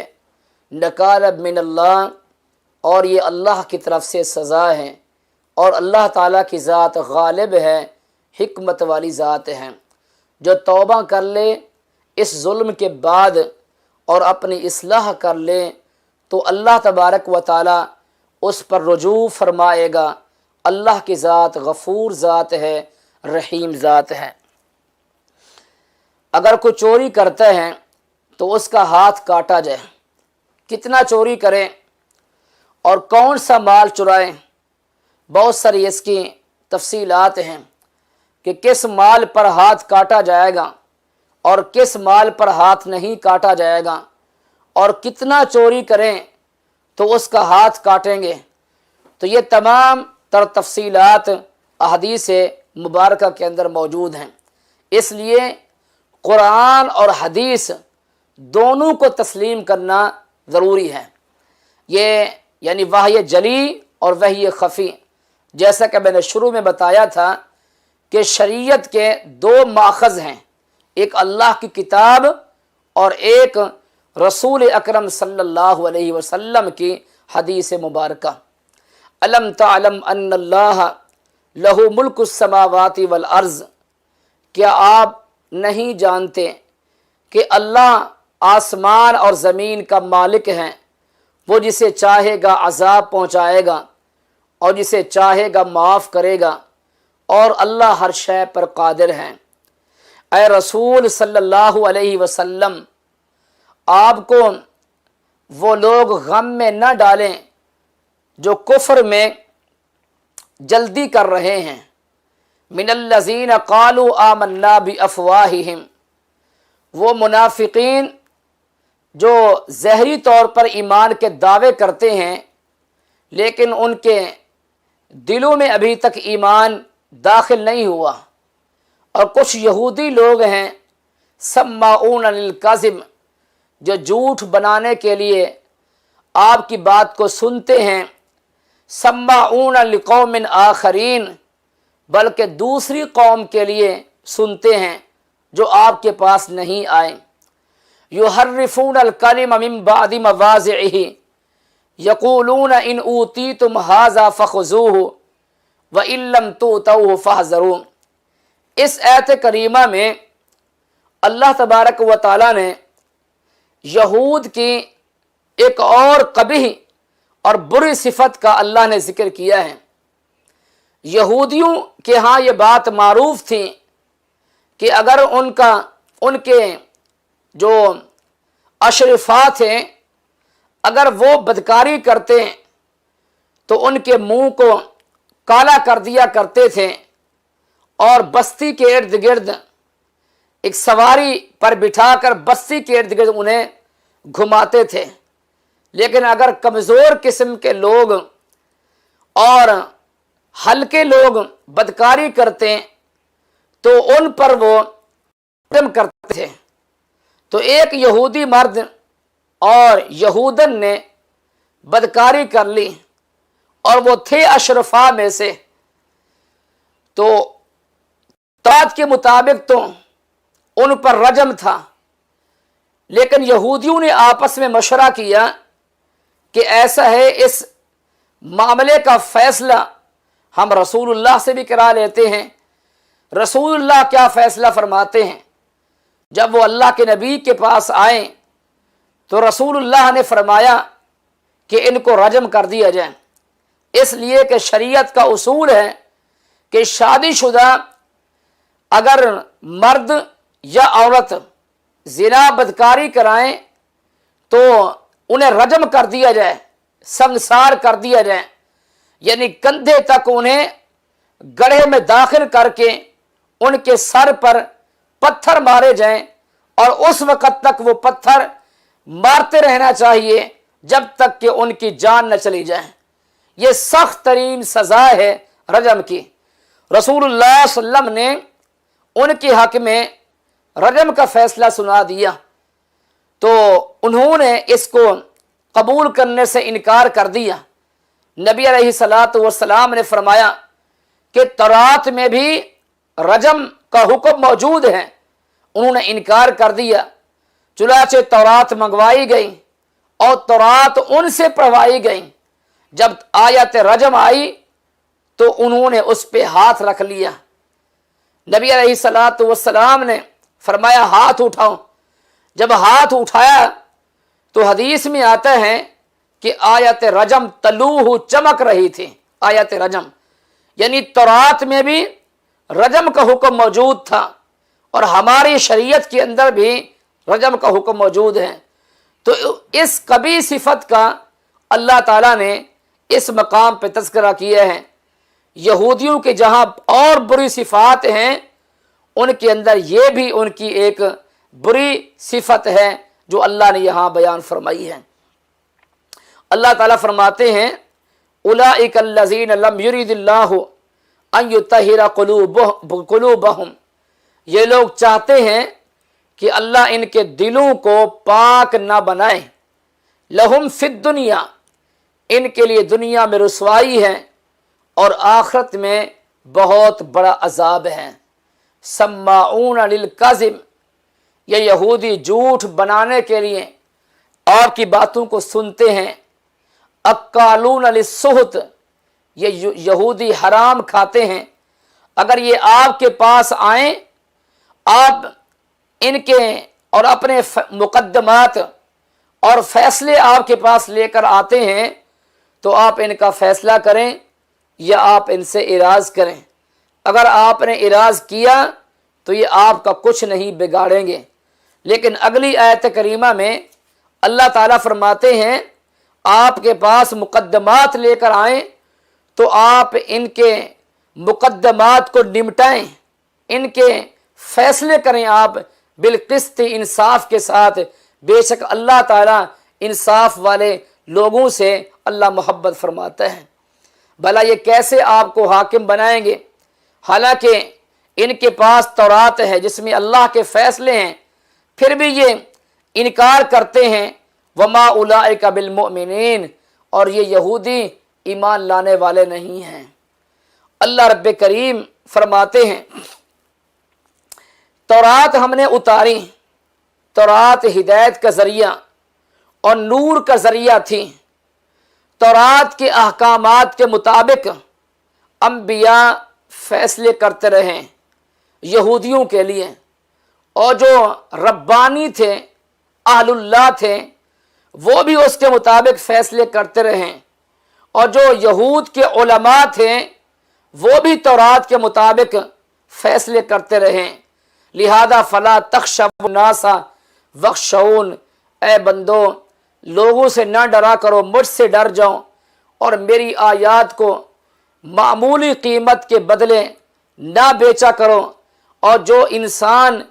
نکالا من اللہ، اور یہ اللہ کی طرف سے سزا ہے، اور اللہ تعالیٰ کی ذات غالب ہے، حکمت والی ذات ہے۔ جو توبہ کر لے اس ظلم کے بعد اور اپنی اصلاح کر لے، تو اللہ تبارک و تعالیٰ اس پر رجوع فرمائے گا۔ اللہ کی ذات غفور ذات ہے، رحیم ذات ہے۔ اگر کوئی چوری کرتا ہے تو اس کا ہاتھ کاٹا جائے۔ کتنا چوری کریں اور کون سا مال چرائیں، بہت ساری اس کی تفصیلات ہیں کہ کس مال پر ہاتھ کاٹا جائے گا اور کس مال پر ہاتھ نہیں کاٹا جائے گا، اور کتنا چوری کریں تو اس کا ہاتھ کاٹیں گے۔ تو یہ تمام تر تفصیلات احادیث مبارکہ کے اندر موجود ہیں۔ اس لیے قرآن اور حدیث دونوں کو تسلیم کرنا ضروری ہے۔ یہ یعنی وحی جلی اور وحی خفی، جیسا کہ میں نے شروع میں بتایا تھا کہ شریعت کے 2 ماخذ ہیں، ایک اللہ کی کتاب اور ایک رسول اکرم صلی اللہ علیہ وسلم کی حدیث مبارکہ۔ الم تعلم ان اللہ لہ ملک السماوات والارض، کیا آپ نہیں جانتے کہ اللہ آسمان اور زمین کا مالک ہے، وہ جسے چاہے گا عذاب پہنچائے گا اور جسے چاہے گا معاف کرے گا، اور اللہ ہر شے پر قادر ہے۔ اے رسول صلی اللہ علیہ وسلم، آپ کو وہ لوگ غم میں نہ ڈالیں جو کفر میں جلدی کر رہے ہیں۔ من الذین قالوا آمنا بافواہہم، وہ منافقین جو ظاہری طور پر ایمان کے دعوے کرتے ہیں لیکن ان کے دلوں میں ابھی تک ایمان داخل نہیں ہوا، اور کچھ یہودی لوگ ہیں سماعون للکذب، جو جھوٹ بنانے کے لیے آپ کی بات کو سنتے ہیں، سماعون لقوم آخرین، بلکہ دوسری قوم کے لیے سنتے ہیں جو آپ کے پاس نہیں آئے، یحرفون الکلم من بعد مواضعہ، یقولون ان اوتیتم ھذا فخذوہ وان لم تؤتوہ فاحذروا۔ اس آیت کریمہ میں اللہ تبارک و تعالی نے یہود کی ایک اور قبیح اور بری صفت کا اللہ نے ذکر کیا ہے۔ یہودیوں کے ہاں یہ بات معروف تھی کہ اگر ان کے جو اشرفات ہیں اگر وہ بدکاری کرتے ہیں تو ان کے منہ کو کالا کر دیا کرتے تھے اور بستی کے ارد گرد ایک سواری پر بٹھا کر بستی کے ارد گرد انہیں گھماتے تھے۔ لیکن اگر کمزور قسم کے لوگ اور ہلکے لوگ بدکاری کرتے تو ان پر وہ رجم کرتے تھے۔ تو ایک یہودی مرد اور یہودن نے بدکاری کر لی اور وہ تھے اشرفاء میں سے، تو تورات کے مطابق تو ان پر رجم تھا، لیکن یہودیوں نے آپس میں مشورہ کیا کہ ایسا ہے اس معاملے کا فیصلہ ہم رسول اللہ سے بھی کرا لیتے ہیں۔ رسول اللہ کیا فیصلہ فرماتے ہیں؟ جب وہ اللہ کے نبی کے پاس آئے تو رسول اللہ نے فرمایا کہ ان کو رجم کر دیا جائے، اس لیے کہ شریعت کا اصول ہے کہ شادی شدہ اگر مرد یا عورت زنا بدکاری کرائیں تو انہیں رجم کر دیا جائے، سنسار کر دیا جائے، یعنی کندھے تک انہیں گڑھے میں داخل کر کے ان کے سر پر پتھر مارے جائیں اور اس وقت تک وہ پتھر مارتے رہنا چاہیے جب تک کہ ان کی جان نہ چلی جائے۔ یہ سخت ترین سزا ہے رجم کی۔ رسول اللہ صلی اللہ علیہ وسلم نے ان کے حق میں رجم کا فیصلہ سنا دیا تو انہوں نے اس کو قبول کرنے سے انکار کر دیا۔ نبی علیہ الصلوۃ والسلام نے فرمایا کہ تورات میں بھی رجم کا حکم موجود ہے، انہوں نے انکار کر دیا۔ چنانچہ تورات منگوائی گئی اور تورات ان سے پڑھوائی گئی۔ جب آیت رجم آئی تو انہوں نے اس پہ ہاتھ رکھ لیا۔ نبی علیہ الصلوۃ والسلام نے فرمایا ہاتھ اٹھاؤ۔ جب ہاتھ اٹھایا تو حدیث میں آتا ہے کہ آیت رجم تلوہ چمک رہی تھی۔ آیت رجم یعنی تورات میں بھی رجم کا حکم موجود تھا اور ہماری شریعت کے اندر بھی رجم کا حکم موجود ہے۔ تو اس قبیح صفت کا اللہ تعالیٰ نے اس مقام پہ تذکرہ کیا ہے۔ یہودیوں کے جہاں اور بری صفات ہیں ان کے اندر یہ بھی ان کی ایک بری صفت ہے جو اللہ نے یہاں بیان فرمائی ہے۔ اللہ تعالیٰ فرماتے ہیں اولئک الذین لم یرد اللہ ان یطہر قلوبہم، یہ لوگ چاہتے ہیں کہ اللہ ان کے دلوں کو پاک نہ بنائے، لہم فی الدنیا، ان کے لیے دنیا میں رسوائی ہے اور آخرت میں بہت بڑا عذاب ہے۔ سماعون للکذب، یہ یہودی جھوٹ بنانے کے لیے آپ کی باتوں کو سنتے ہیں۔ اکالون للسحت، یہ یہودی حرام کھاتے ہیں۔ اگر یہ آپ کے پاس آئیں، آپ ان کے اور اپنے مقدمات اور فیصلے آپ کے پاس لے کر آتے ہیں تو آپ ان کا فیصلہ کریں یا آپ ان سے اعراض کریں۔ اگر آپ نے اعراض کیا تو یہ آپ کا کچھ نہیں بگاڑیں گے۔ لیکن اگلی آیت کریمہ میں اللہ تعالیٰ فرماتے ہیں آپ کے پاس مقدمات لے کر آئیں تو آپ ان کے مقدمات کو نمٹائیں، ان کے فیصلے کریں آپ بالقسط، انصاف کے ساتھ۔ بے شک اللہ تعالیٰ انصاف والے لوگوں سے اللہ محبت فرماتا ہے۔ بھلا یہ کیسے آپ کو حاکم بنائیں گے؟ حالانکہ ان کے پاس تورات ہے جس میں اللہ کے فیصلے ہیں، پھر بھی یہ انکار کرتے ہیں۔ وما اولئک بالمؤمنین، اور یہ یہودی ایمان لانے والے نہیں ہیں۔ اللہ رب کریم فرماتے ہیں تورات ہم نے اتاری، تورات ہدایت کا ذریعہ اور نور کا ذریعہ تھی۔ تورات کے احکامات کے مطابق انبیاء فیصلے کرتے رہے یہودیوں کے لیے، اور جو ربانی تھے، اہل اللہ تھے، وہ بھی اس کے مطابق فیصلے کرتے رہے، اور جو یہود کے علماء تھے وہ بھی تورات کے مطابق فیصلے کرتے رہے۔ لہذا فلا تخشوا الناس واخشون، اے بندو لوگوں سے نہ ڈرا کرو، مجھ سے ڈر جاؤ، اور میری آیات کو معمولی قیمت کے بدلے نہ بیچا کرو۔ اور جو انسان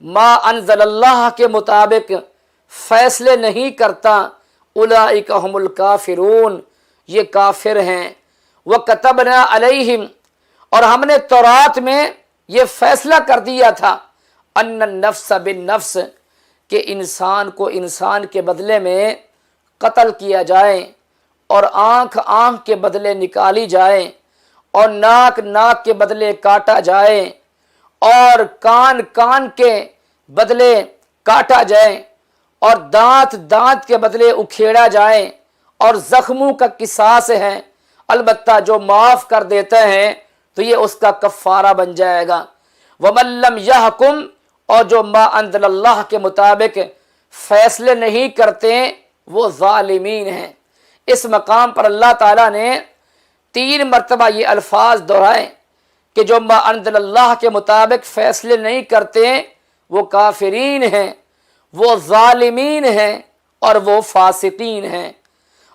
ما انزل اللہ کے مطابق فیصلے نہیں کرتا، اولئک هم الکافرون، یہ کافر ہیں۔ وَكَتَبْنَا عَلَيْهِمْ، اور ہم نے تورات میں یہ فیصلہ کر دیا تھا، ان النفس بالنفس، کہ انسان کو انسان کے بدلے میں قتل کیا جائے، اور آنکھ آنکھ کے بدلے نکالی جائے، اور ناک ناک کے بدلے کاٹا جائے، اور کان کان کے بدلے کاٹا جائے، اور دانت دانت کے بدلے اکھیڑا جائے، اور زخموں کا قصاص ہے، البتہ جو معاف کر دیتا ہے تو یہ اس کا کفارہ بن جائے گا۔ وَمَن لَّمْ يَحْكُمْ، اور جو ما انزل اللہ کے مطابق فیصلے نہیں کرتے وہ ظالمین ہیں۔ اس مقام پر اللہ تعالیٰ نے 3 مرتبہ یہ الفاظ دہرائے کہ جو ما انزل اللہ کے مطابق فیصلے نہیں کرتے وہ کافرین ہیں، وہ ظالمین ہیں، اور وہ فاسقین ہیں۔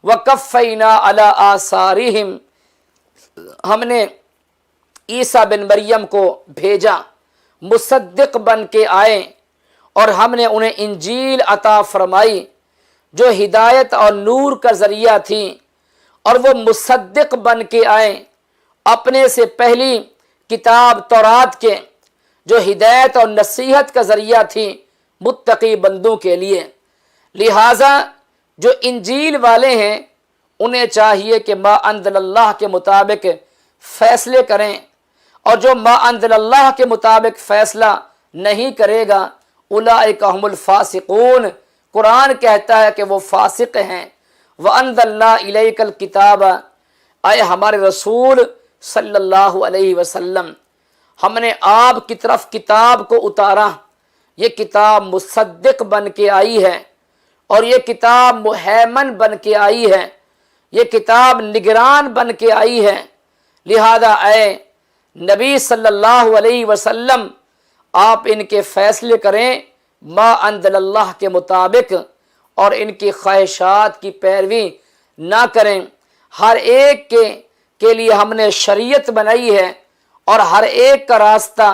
وَقَفَّيْنَا عَلَىٰ آثَارِهِمْ، ہم نے عیسیٰ بن مریم کو بھیجا، مصدق بن کے آئے، اور ہم نے انہیں انجیل عطا فرمائی جو ہدایت اور نور کا ذریعہ تھی، اور وہ مصدق بن کے آئے اپنے سے پہلی کتاب تورات کے، جو ہدایت اور نصیحت کا ذریعہ تھی متقی بندوں کے لیے۔ لہٰذا جو انجیل والے ہیں انہیں چاہیے کہ ما انزل اللہ کے مطابق فیصلے کریں، اور جو ما انزل اللہ کے مطابق فیصلہ نہیں کرے گا اولئک هم الفاسقون، قرآن کہتا ہے کہ وہ فاسق ہیں۔ وَأَنزَلْنَا إِلَيْكَ الْكِتَابَ، اے ہمارے رسول صلی اللہ علیہ وسلم، ہم نے آپ کی طرف کتاب کو اتارا، یہ کتاب مصدق بن کے آئی ہے، اور یہ کتاب مہیمن بن کے آئی ہے، یہ کتاب نگران بن کے آئی ہے۔ لہذا اے نبی صلی اللہ علیہ وسلم، آپ ان کے فیصلے کریں ما انزل اللہ کے مطابق، اور ان کی خواہشات کی پیروی نہ کریں۔ ہر ایک کے لیے ہم نے شریعت بنائی ہے، اور ہر ایک کا راستہ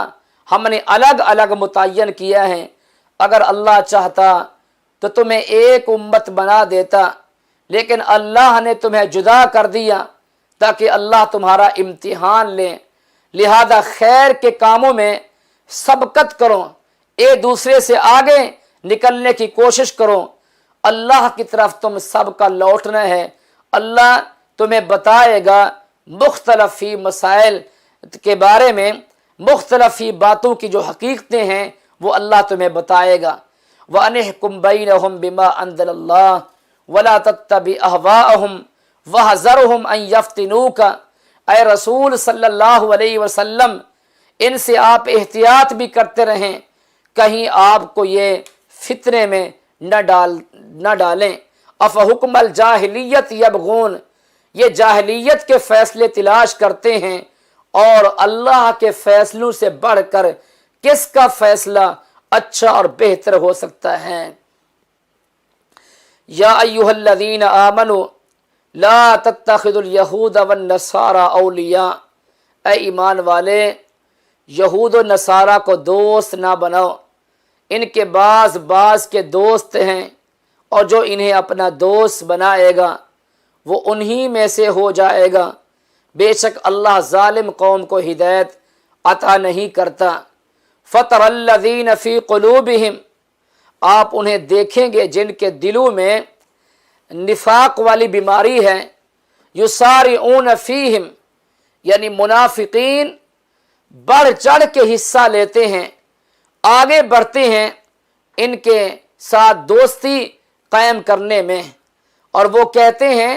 ہم نے الگ الگ متعین کیا ہے۔ اگر اللہ چاہتا تو تمہیں ایک امت بنا دیتا، لیکن اللہ نے تمہیں جدا کر دیا تاکہ اللہ تمہارا امتحان لے۔ لہذا خیر کے کاموں میں سبقت کرو، ایک دوسرے سے آگے نکلنے کی کوشش کرو۔ اللہ کی طرف تم سب کا لوٹنا ہے۔ اللہ تمہیں بتائے گا مختلفی مسائل کے بارے میں، مختلفی باتوں کی جو حقیقتیں ہیں وہ اللہ تمہیں بتائے گا۔ وَأَنِحْكُمْ بَيْنَهُمْ بِمَا أَنزَلَ اللَّهُ وَلَا تَتَّبِعْ أَهْوَاءَهُمْ وَاحْذَرْهُمْ أَن يَفْتِنُوكَ، اے رسول صلی اللہ علیہ وسلم ان سے آپ احتیاط بھی کرتے رہیں، کہیں آپ کو یہ فتنے میں نہ ڈالیں۔ افحکم الجاہلیت یبغون، یہ جاہلیت کے فیصلے تلاش کرتے ہیں، اور اللہ کے فیصلوں سے بڑھ کر کس کا فیصلہ اچھا اور بہتر ہو سکتا ہے۔ یا ایھا الذین آمنوا لا تتخذوا اليہود والنصارى اولیاء، اے ایمان والے یہود و نصارہ کو دوست نہ بناؤ، ان کے بعض کے دوست ہیں، اور جو انہیں اپنا دوست بنائے گا وہ انہی میں سے ہو جائے گا۔ بے شک اللہ ظالم قوم کو ہدایت عطا نہیں کرتا۔ فَتَرَ الَّذِينَ فِي قُلُوبِهِمْ، آپ انہیں دیکھیں گے جن کے دلوں میں نفاق والی بیماری ہے، یُسَارِعُونَ فِیہم، یعنی منافقین بڑھ چڑھ کے حصہ لیتے ہیں، آگے بڑھتے ہیں ان کے ساتھ دوستی قائم کرنے میں، اور وہ کہتے ہیں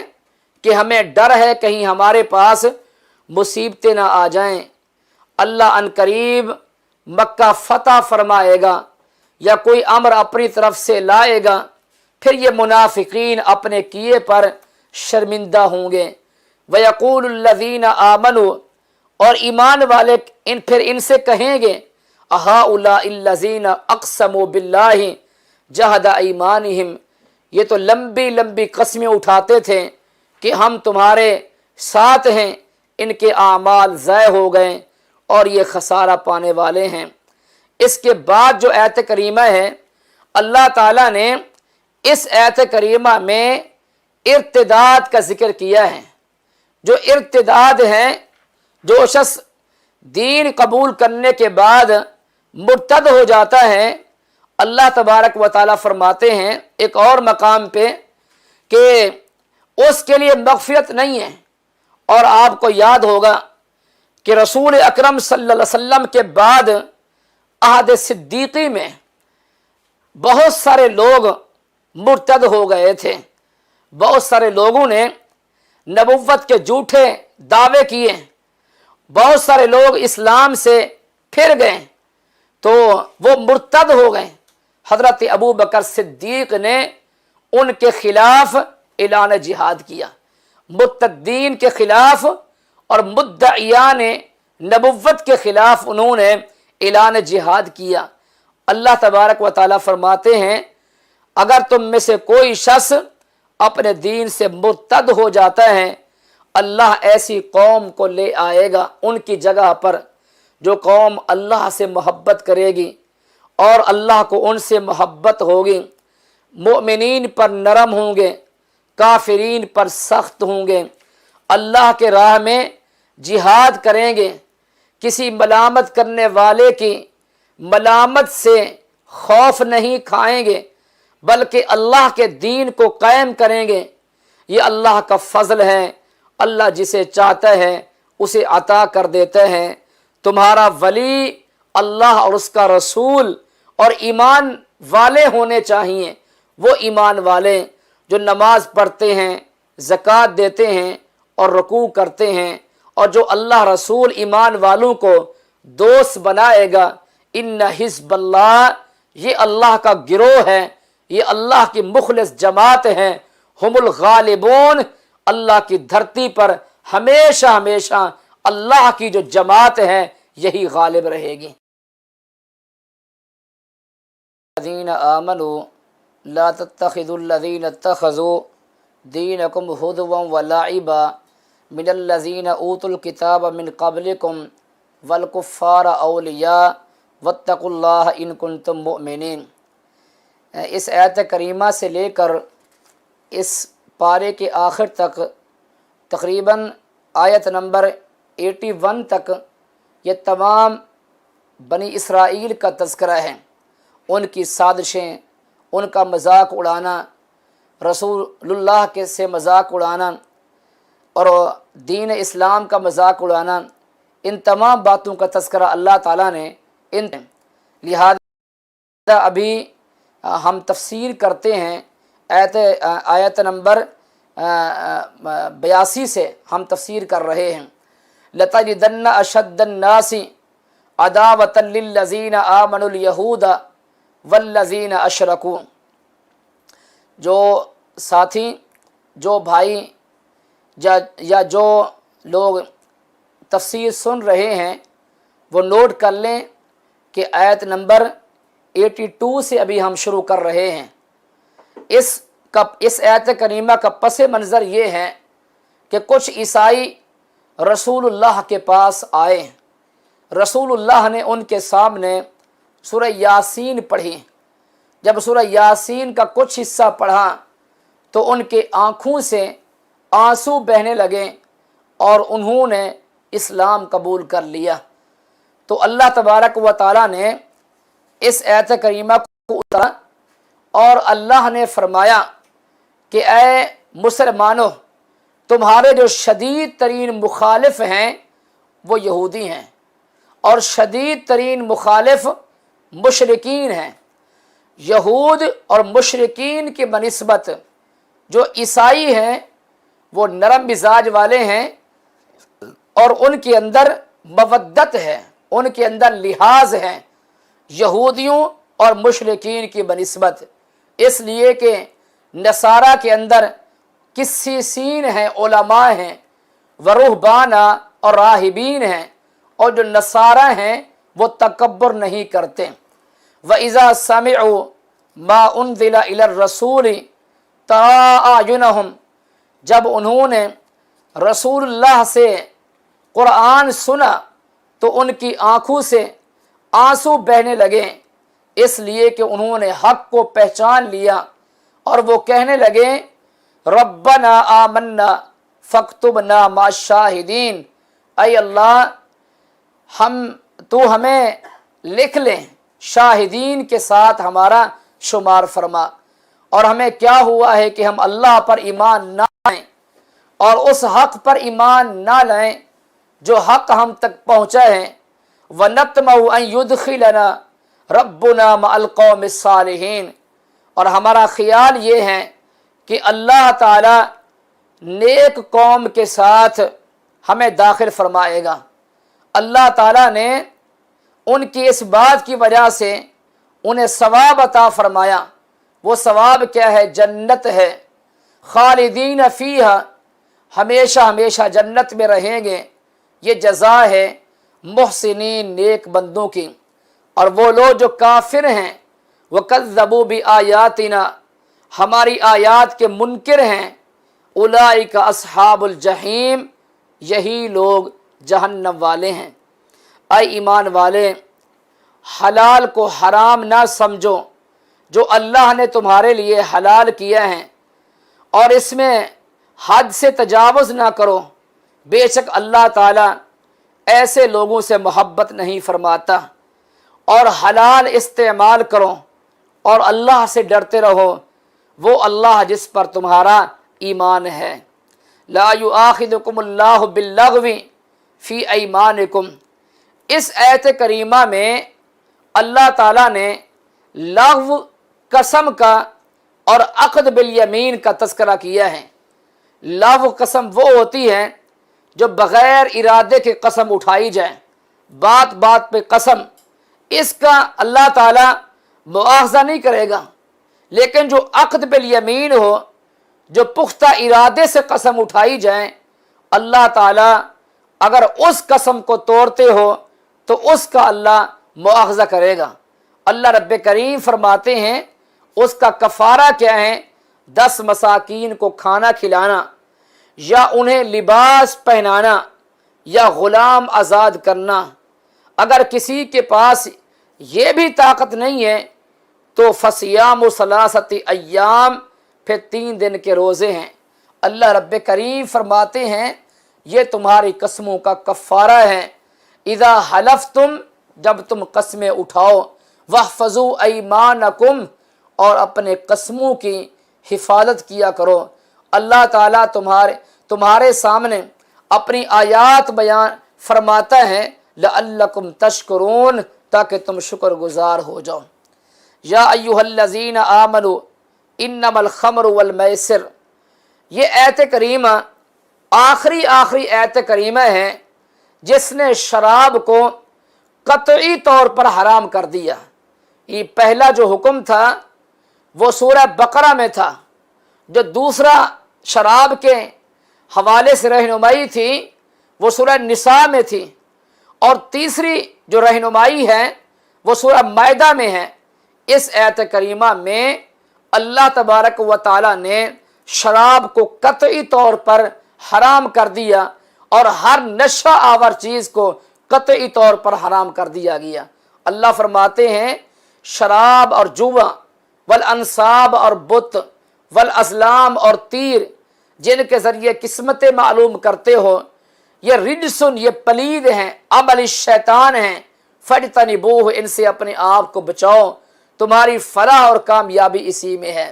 کہ ہمیں ڈر ہے کہیں ہمارے پاس مصیبتیں نہ آ جائیں، اللہ ان قریب مکہ فتح فرمائے گا یا کوئی امر اپنی طرف سے لائے گا، پھر یہ منافقین اپنے کیے پر شرمندہ ہوں گے۔ وَيَقُولُ الَّذِينَ آمَنُوا، اور ایمان والے پھر ان سے کہیں گے، أَهَؤُلَاءِ الَّذِينَ أَقْسَمُوا بِاللَّهِ جَهْدَ أَيْمَانِهِمْ، یہ تو لمبی لمبی قسمیں اٹھاتے تھے کہ ہم تمہارے ساتھ ہیں، ان کے اعمال ضائع ہو گئے اور یہ خسارہ پانے والے ہیں۔ اس کے بعد جو آیت کریمہ ہے، اللہ تعالیٰ نے اس آیت کریمہ میں ارتداد کا ذکر کیا ہے۔ جو ارتداد ہے، جو شخص دین قبول کرنے کے بعد مرتد ہو جاتا ہے، اللہ تبارک و تعالیٰ فرماتے ہیں ایک اور مقام پہ کہ اس کے لیے مغفرت نہیں ہے۔ اور آپ کو یاد ہوگا کہ رسول اکرم صلی اللہ علیہ وسلم کے بعد عہد صدیقی میں بہت سارے لوگ مرتد ہو گئے تھے، بہت سارے لوگوں نے نبوت کے جھوٹے دعوے کیے، بہت سارے لوگ اسلام سے پھر گئے تو وہ مرتد ہو گئے۔ حضرت ابو بکر صدیق نے ان کے خلاف اعلان جہاد کیا، مرتدین کے خلاف اور مدعیان نبوت کے خلاف انہوں نے اعلان جہاد کیا۔ اللہ تبارک و تعالیٰ فرماتے ہیں اگر تم میں سے کوئی شخص اپنے دین سے مرتد ہو جاتا ہے، اللہ ایسی قوم کو لے آئے گا ان کی جگہ پر جو قوم اللہ سے محبت کرے گی اور اللہ کو ان سے محبت ہوگی، مؤمنین پر نرم ہوں گے، کافرین پر سخت ہوں گے، اللہ کے راہ میں جہاد کریں گے، کسی ملامت کرنے والے کی ملامت سے خوف نہیں کھائیں گے بلکہ اللہ کے دین کو قائم کریں گے۔ یہ اللہ کا فضل ہے، اللہ جسے چاہتا ہے اسے عطا کر دیتا ہے۔ تمہارا ولی اللہ اور اس کا رسول اور ایمان والے ہونے چاہیے، وہ ایمان والے جو نماز پڑھتے ہیں، زکوٰۃ دیتے ہیں اور رکوع کرتے ہیں، اور جو اللہ رسول ایمان والوں کو دوست بنائے گا۔ ان حزب اللہ، یہ اللہ کا گروہ ہے، یہ اللہ کی مخلص جماعت ہے، ہم الغالبون، اللہ کی دھرتی پر ہمیشہ ہمیشہ اللہ کی جو جماعت ہے یہی غالب رہے گی۔ الذین آمنوا لا تتخذوا الذین اتخذوا دینکم ہزوا ولعبا من الذین اوتوا الکتاب من قبلکم والکفار اولیاء واتقوا اللہ ان کنتم مؤمنین۔ اس آیت کریمہ سے لے کر اس پارے کے آخر تک تقریباً آیت نمبر 81 تک یہ تمام بنی اسرائیل کا تذکرہ ہے، ان کی سازشیں، ان کا مذاق اڑانا، رسول اللہ کے سے مذاق اڑانا اور دین اسلام کا مذاق اڑانا، ان تمام باتوں کا تذکرہ اللہ تعالیٰ نے لہذا ابھی ہم تفسیر کرتے ہیں آیت نمبر 82 سے ہم تفسیر کر رہے ہیں۔ لَتَجِدَنَّ أَشَدَّ النَّاسِ عَدَاوَةً لِلَّذِينَ آمَنُوا الْيَهُودَ وَالَّذِينَ أَشْرَكُوا، جو ساتھی، جو بھائی یا جو لوگ تفسیر سن رہے ہیں وہ نوٹ کر لیں کہ آیت نمبر 82 سے ابھی ہم شروع کر رہے ہیں۔ اس آیت کریمہ کا پس منظر یہ ہے کہ کچھ عیسائی رسول اللہ کے پاس آئے، رسول اللہ نے ان کے سامنے سورہ یاسین پڑھی۔ جب سورہ یاسین کا کچھ حصہ پڑھا تو ان کے آنکھوں سے آنسو بہنے لگے اور انہوں نے اسلام قبول کر لیا۔ تو اللہ تبارک و تعالیٰ نے اس آیت کریمہ کو اتارا اور اللہ نے فرمایا کہ اے مسلمانوں، تمہارے جو شدید ترین مخالف ہیں وہ یہودی ہیں، اور شدید ترین مخالف مشرکین ہیں۔ یہود اور مشرکین کی بنسبت جو عیسائی ہیں وہ نرم مزاج والے ہیں، اور ان کے اندر مودت ہے، ان کے اندر لحاظ ہے یہودیوں اور مشرکین کی بنسبت، اس لیے کہ نصارہ کے اندر قسیسین ہیں، علماء ہیں، ورہبانہ اور راہبین ہیں، اور جو نصارہ ہیں وہ تکبر نہیں کرتے۔ وَإِذَا سَمِعُوا مَا أُنزِلَ إِلَى الرَّسُولِ تَرَىٰ أَعْيُنَهُمْ، جب انہوں نے رسول اللہ سے قرآن سنا تو ان کی آنکھوں سے آنسو بہنے لگے، اس لیے کہ انہوں نے حق کو پہچان لیا، اور وہ کہنے لگے ربنا آمنا فاکتبنا مع الشاہدین، اے اللہ تو ہمیں لکھ لیں، شاہدین کے ساتھ ہمارا شمار فرما۔ اور ہمیں کیا ہوا ہے کہ ہم اللہ پر ایمان نہ لائیں اور اس حق پر ایمان نہ لائیں جو حق ہم تک پہنچا ہے۔ وَنَطْمَعُ أَن يُدْخِلَنَا رَبُّنَا مَعَ الْقَوْمِ الصَّالِحِينَ، اور ہمارا خیال یہ ہے کہ اللہ تعالی نیک قوم کے ساتھ ہمیں داخل فرمائے گا۔ اللہ تعالیٰ نے ان کی اس بات کی وجہ سے انہیں ثواب عطا فرمایا۔ وہ ثواب کیا ہے؟ جنت ہے، خالدین فیہا، ہمیشہ ہمیشہ جنت میں رہیں گے، یہ جزا ہے محسنین نیک بندوں کی۔ اور وہ لوگ جو کافر ہیں وَكَذَّبُوا بِآيَاتِنَا، ہماری آیات کے منکر ہیں، اولئک اصحاب الجحیم، یہی لوگ جہنم والے ہیں۔ اے ایمان والے، حلال کو حرام نہ سمجھو جو اللہ نے تمہارے لیے حلال کیا ہے، اور اس میں حد سے تجاوز نہ کرو، بے شک اللہ تعالیٰ ایسے لوگوں سے محبت نہیں فرماتا۔ اور حلال استعمال کرو اور اللہ سے ڈرتے رہو، وہ اللہ جس پر تمہارا ایمان ہے۔ لا یؤاخذکم اللہ باللغو فی ایمانکم، اس آیت کریمہ میں اللہ تعالیٰ نے لغو، قسم کا اور عقد بالیمین کا تذکرہ کیا ہے۔ لغو قسم وہ ہوتی ہے جو بغیر ارادے کے قسم اٹھائی جائے، بات بات پہ قسم، اس کا اللہ تعالیٰ مؤاخذہ نہیں کرے گا۔ لیکن جو عقد بالیمین ہو، جو پختہ ارادے سے قسم اٹھائی جائے، اللہ تعالیٰ اگر اس قسم کو توڑتے ہو تو اس کا اللہ مؤاخذہ کرے گا۔ اللہ رب کریم فرماتے ہیں اس کا کفارہ کیا ہے؟ 10 مساکین کو کھانا کھلانا، یا انہیں لباس پہنانا، یا غلام آزاد کرنا۔ اگر کسی کے پاس یہ بھی طاقت نہیں ہے تو فصیام 3 ایام، پھر 3 دن کے روزے ہیں۔ اللہ رب کریم فرماتے ہیں یہ تمہاری قسموں کا کفارہ ہے۔ اذا حلفتم، جب تم قسمیں اٹھاؤ، واحفظوا ایمانکم، اور اپنے قسموں کی حفاظت کیا کرو۔ اللہ تعالیٰ تمہارے سامنے اپنی آیات بیان فرماتا ہے لعلکم تشکرون، تاکہ تم شکر گزار ہو جاؤ۔ یا ایھا الذین آمنوا انما الخمر والمیسر، یہ آیت کریمہ آخری آیت کریمہ ہے جس نے شراب کو قطعی طور پر حرام کر دیا۔ یہ پہلا جو حکم تھا وہ سورہ بقرہ میں تھا، جو دوسرا شراب کے حوالے سے رہنمائی تھی وہ سورہ نساء میں تھی، اور تیسری جو رہنمائی ہے وہ سورہ مائدہ میں ہے۔ اس آیت کریمہ میں اللہ تبارک و تعالی نے شراب کو قطعی طور پر حرام کر دیا، اور ہر نشہ آور چیز کو قطعی طور پر حرام کر دیا گیا۔ اللہ فرماتے ہیں شراب اور جوا، والانصاب اور بت، والازلام اور تیر، جن کے ذریعے قسمتیں معلوم کرتے ہو، یہ رجسن، یہ پلید ہیں، عمل الشیطان ہیں، فجتنبوہ، ان سے اپنے آپ کو بچاؤ، تمہاری فلاح اور کامیابی اسی میں ہے۔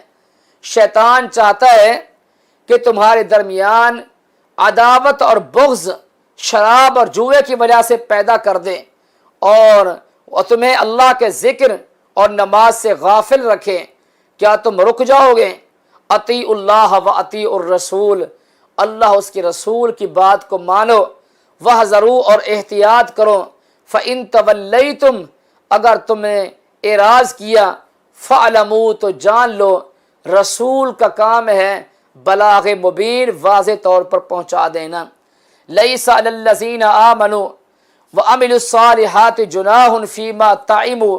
شیطان چاہتا ہے کہ تمہارے درمیان عداوت اور بغض شراب اور جوئے کی وجہ سے پیدا کر دے اور تمہیں اللہ کے ذکر اور نماز سے غافل رکھے۔ کیا تم رک جاؤ گے؟ اطیع اللہ و اطیع الرسول، اللہ اس کے رسول کی بات کو مانو، واحذروا اور احتیاط کرو، فإن تولیتم، اگر تم نے اعراض کیا، فاعلموا، تو جان لو، رسول کا کام ہے بلاغ مبین، واضح طور پر پہنچا دینا۔ لیس علی الذین آمنوا وعملوا الصالحات جناح فیما طعموا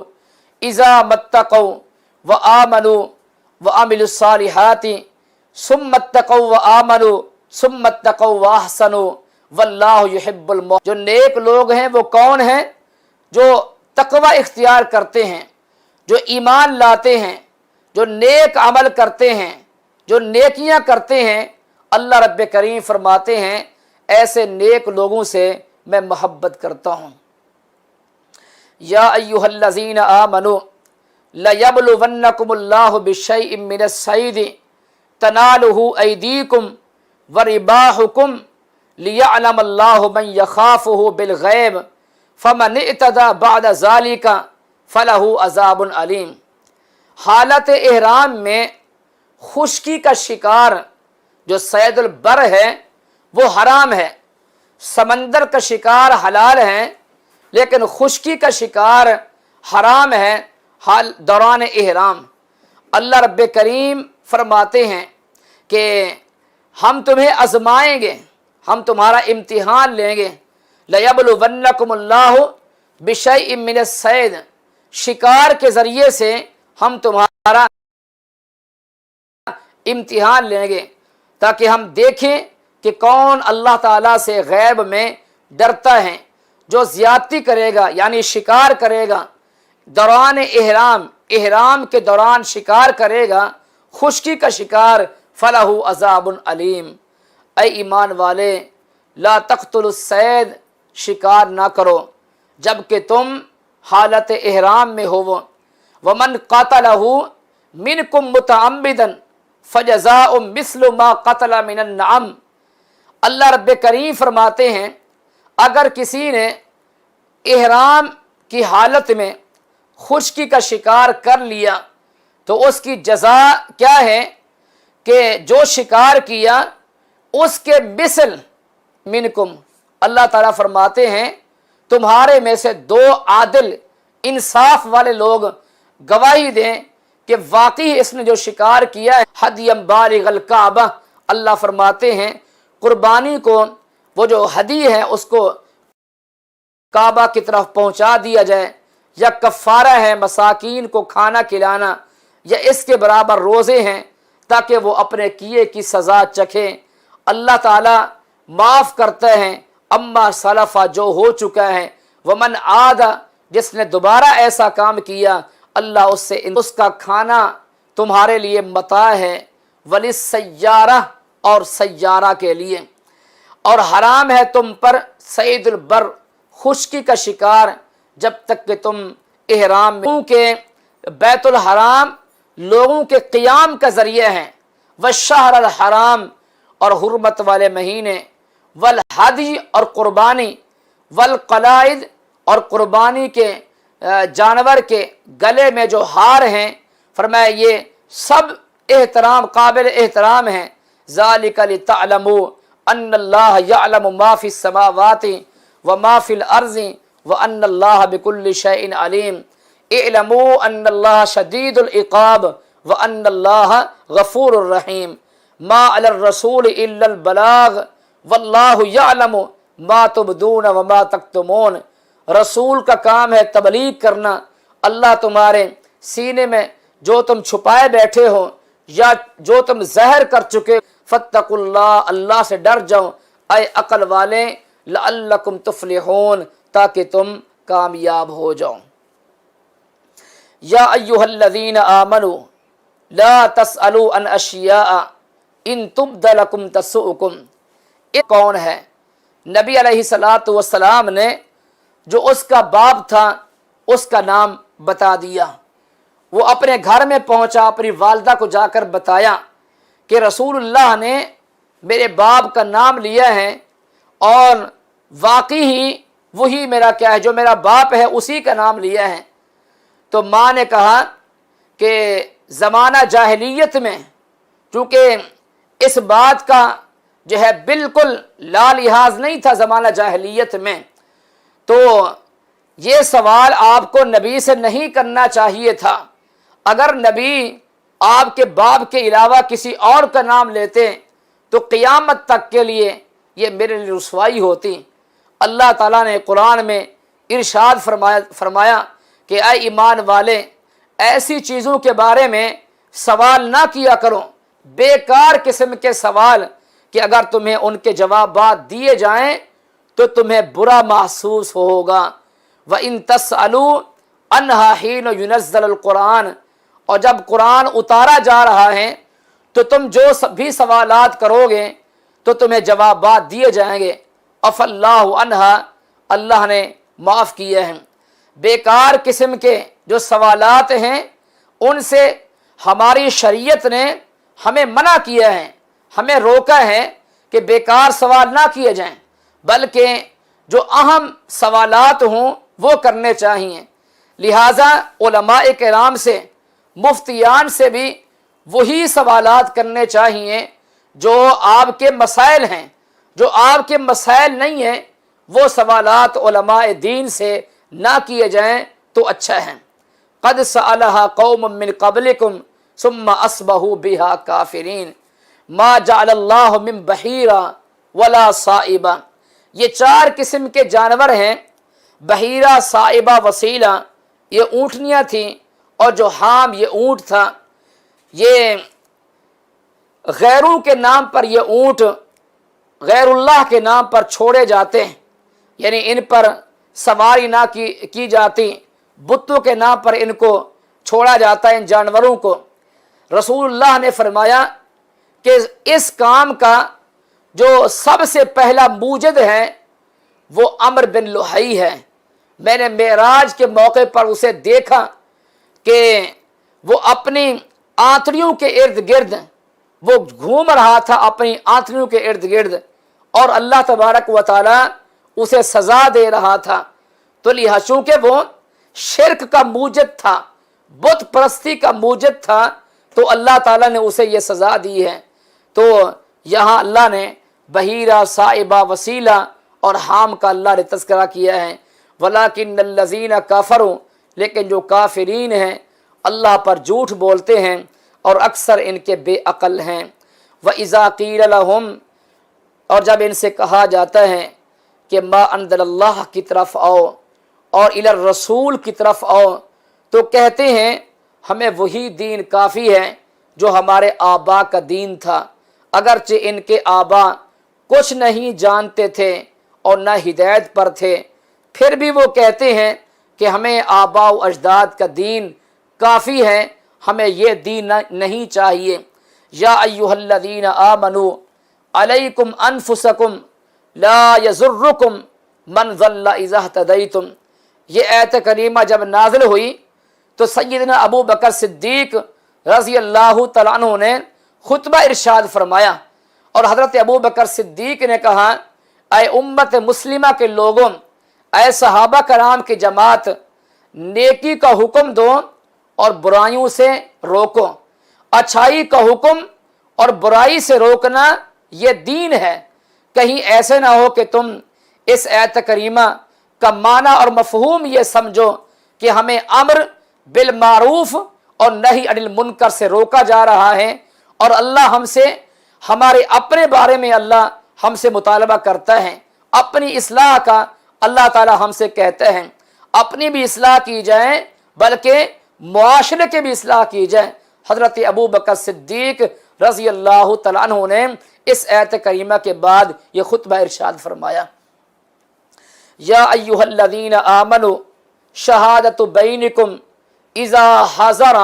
اذا اتقوا وآمنوا وعملوا الصالحات ثم اتقوا وآمنوا ثم اتقوا واحسنوا واللہ یحب المحسنین۔ جو نیک لوگ ہیں وہ کون ہیں؟ جو تقوی اختیار کرتے ہیں، جو ایمان لاتے ہیں، جو نیک عمل کرتے ہیں، جو نیکیاں کرتے ہیں۔ اللہ رب کریم فرماتے ہیں ایسے نیک لوگوں سے میں محبت کرتا ہوں۔ یا ایھا الذین آمنوا لیبلونکم اللہ بشیء من الصید تنالہ ایدیکم ورماحکم لیعلم اللہ من یخافہ بالغیب فمن اعتدی بعد ذلک فلہ عذاب علیم۔ حالت احرام میں خشکی کا شکار جو صید البر ہے وہ حرام ہے، سمندر کا شکار حلال ہے، لیکن خشکی کا شکار حرام ہے حال دوران احرام۔ اللہ رب کریم فرماتے ہیں کہ ہم تمہیں آزمائیں گے، ہم تمہارا امتحان لیں گے۔ لیبلونکم اللہ بشیء من الصید، شکار کے ذریعے سے ہم تمہارا امتحان لیں گے تاکہ ہم دیکھیں کہ کون اللہ تعالیٰ سے غیب میں ڈرتا ہے۔ جو زیادتی کرے گا یعنی شکار کرے گا دوران احرام کے دوران شکار کرے گا، خشکی کا شکار، فلہ عذاب علیم۔ اے ایمان والے، لا تقتلوا الصید، شکار نہ کرو جب کہ تم حالت احرام میں ہو۔ ومن قاتلہ منکم متعمدا فجزاء مثل ما قتل من النعم۔ اللہ رب کریم فرماتے ہیں اگر کسی نے احرام کی حالت میں خشکی کا شکار کر لیا تو اس کی جزا کیا ہے کہ جو شکار کیا اس کے مثل منکم، اللہ تعالیٰ فرماتے ہیں تمہارے میں سے دو عادل انصاف والے لوگ گواہی دیں کہ واقعی اس نے جو شکار کیا ہے ہدی بالغ الکعبہ، اللہ فرماتے ہیں قربانی کو، وہ جو ہدی ہے اس کو کعبہ کی طرف پہنچا دیا جائے، یا کفارہ ہے مساکین کو کھانا کھلانا، یا اس کے برابر روزے ہیں تاکہ وہ اپنے کیے کی سزا چکھیں۔ اللہ تعالیٰ معاف کرتے ہیں اما سلفا، جو ہو چکا ہے، ومن عاد، جس نے دوبارہ ایسا کام کیا اللہ اس کا کھانا تمہارے لیے متاع ہے، وللسیارہ، اور سیارہ کے لیے۔ اور حرام ہے تم پر صید البر، خشکی کا شکار، جب تک کہ تم احرام میں، کہ بیت الحرام لوگوں کے قیام کا ذریعہ ہے، والشہر الحرام، اور حرمت والے مہینے، والہدی، اور قربانی، والقلائد، اور قربانی کے جانور کے گلے میں جو ہار ہیں، فرمایا یہ سب احترام قابل احترام ہیں۔ ذالک لتعلموا ان اللہ یعلم ما فی السماوات وما فی الارض وان اللہ بکل شیء علیم۔ اعلموا ان اللہ شدید العقاب وان اللہ غفور الرحیم۔ ما علی الرسول الا البلاغ واللہ یعلم ما تبدون وما تکتمون۔ رسول کا کام ہے تبلیغ کرنا، اللہ تمہارے سینے میں جو تم چھپائے بیٹھے ہو یا جو تم ظاہر کر چکے، فاتقوا اللہ، اللہ سے ڈر جاؤ اے عقل والے، لعلکم تفلحون، تاکہ تم کامیاب ہو جاؤ۔ یا ایھا الذین آمنوا لا تسألوا عن اشیاء ان تبد لکم تسؤکم۔ یہ کون ہے؟ نبی علیہ الصلوۃ والسلام نے جو اس کا باب تھا اس کا نام بتا دیا۔ وہ اپنے گھر میں پہنچا، اپنی والدہ کو جا کر بتایا کہ رسول اللہ نے میرے باپ کا نام لیا ہے اور واقعی ہی وہی میرا کیا ہے، جو میرا باپ ہے اسی کا نام لیا ہے۔ تو ماں نے کہا کہ زمانہ جاہلیت میں چونکہ اس بات کا جو ہے بالکل لا لحاظ نہیں تھا زمانہ جاہلیت میں، تو یہ سوال آپ کو نبی سے نہیں کرنا چاہیے تھا۔ اگر نبی آپ کے باپ کے علاوہ کسی اور کا نام لیتے تو قیامت تک کے لیے یہ میرے لیے رسوائی ہوتی۔ اللہ تعالیٰ نے قرآن میں ارشاد فرمایا کہ اے ایمان والے، ایسی چیزوں کے بارے میں سوال نہ کیا کرو، بیکار قسم کے سوال کہ اگر تمہیں ان کے جوابات دیے جائیں تو تمہیں برا محسوس ہوگا۔ وَإِن تَسْأَلُوا عَنْهَا حِينَ يُنَزَّلُ الْقُرْآنُ، اور جب قرآن اتارا جا رہا ہے تو تم جو بھی سوالات کرو گے تو تمہیں جوابات دیے جائیں گے۔ عَفَا اللَّهُ عَنْهَا، اللہ نے معاف کیے ہیں۔ بیکار قسم کے جو سوالات ہیں ان سے ہماری شریعت نے ہمیں منع کیا ہے، ہمیں روکا ہے کہ بیکار سوال نہ کیے جائیں، بلکہ جو اہم سوالات ہوں وہ کرنے چاہیے۔ لہٰذا علماء کرام سے، مفتیان سے بھی وہی سوالات کرنے چاہیے جو آپ کے مسائل ہیں۔ جو آپ کے مسائل نہیں ہیں وہ سوالات علماء دین سے نہ کیے جائیں تو اچھا ہے۔ قد سألها قوم من قبلكم ثم اصبحوا بها کافرین ما جعل اللہ من بحیرہ ولا صائبہ، یہ چار قسم کے جانور ہیں، بحیرہ، صائبہ، وسیلہ، یہ اونٹنیاں تھیں، اور جو حام یہ اونٹ تھا۔ یہ غیروں کے نام پر یہ اونٹ غیر اللہ کے نام پر چھوڑے جاتے ہیں، یعنی ان پر سواری نہ کی جاتی، بتوں کے نام پر ان کو چھوڑا جاتا ہے، ان جانوروں کو۔ رسول اللہ نے فرمایا کہ اس کام کا جو سب سے پہلا موجد ہے وہ عمرو بن لحی ہے۔ میں نے معراج کے موقع پر اسے دیکھا کہ وہ اپنی آنتڑیوں کے ارد گرد وہ گھوم رہا تھا، اپنی آنتڑیوں کے ارد گرد، اور اللہ تبارک و تعالی اسے سزا دے رہا تھا۔ تو لہٰذا چونکہ وہ شرک کا موجد تھا، بت پرستی کا موجد تھا، تو اللہ تعالیٰ نے اسے یہ سزا دی ہے۔ تو یہاں اللہ نے بحیرہ، صائبہ، وسیلہ اور حام کا اللہ نے تذکرہ کیا ہے۔ وَلَٰكِنَّ الَّذِينَ كَفَرُوا، لیکن جو کافرین ہیں اللہ پر جھوٹ بولتے ہیں اور اکثر ان کے بے عقل ہیں۔ وَإِذَا قِيلَ لَهُمْ، اور جب ان سے کہا جاتا ہے کہ ما انزل اللہ کی طرف آؤ اور الی الرسول کی طرف آؤ، تو کہتے ہیں ہمیں وہی دین کافی ہے جو ہمارے آبا کا دین تھا، اگرچہ ان کے آبا کچھ نہیں جانتے تھے اور نہ ہدایت پر تھے، پھر بھی وہ کہتے ہیں کہ ہمیں آبا و اجداد کا دین کافی ہے، ہمیں یہ دین نہیں چاہیے۔ یا ایھا الذین آمنوا علیکم انفسکم لا یضرکم من ضل اذا اہتدیتم، یہ آیت کریمہ جب نازل ہوئی تو سیدنا ابو بکر صدیق رضی اللہ تعالیٰ عنہ نے خطبہ ارشاد فرمایا، اور حضرت ابو بکر صدیق نے کہا اے امت مسلمہ کے لوگوں، اے صحابہ کرام کی جماعت، نیکی کا حکم دو اور برائیوں سے روکو۔ اچھائی کا حکم اور برائی سے روکنا یہ دین ہے۔ کہیں ایسے نہ ہو کہ تم اس آیت کریمہ کا معنی اور مفہوم یہ سمجھو کہ ہمیں امر بالمعروف اور نہی عن المنکر سے روکا جا رہا ہے، اور اللہ ہم سے، ہمارے اپنے بارے میں اللہ ہم سے مطالبہ کرتا ہے، اپنی اصلاح کا اللہ تعالی ہم سے کہتے ہیں، اپنی بھی اصلاح کی جائے بلکہ معاشرے کے بھی اصلاح کی جائے۔ حضرت ابو بکر صدیق رضی اللہ تعالیٰ عنہ نے اس آیت کریمہ کے بعد یہ خطبہ ارشاد فرمایا، یا ایھا الذین آمنوا شہادت بینکم اذا حضر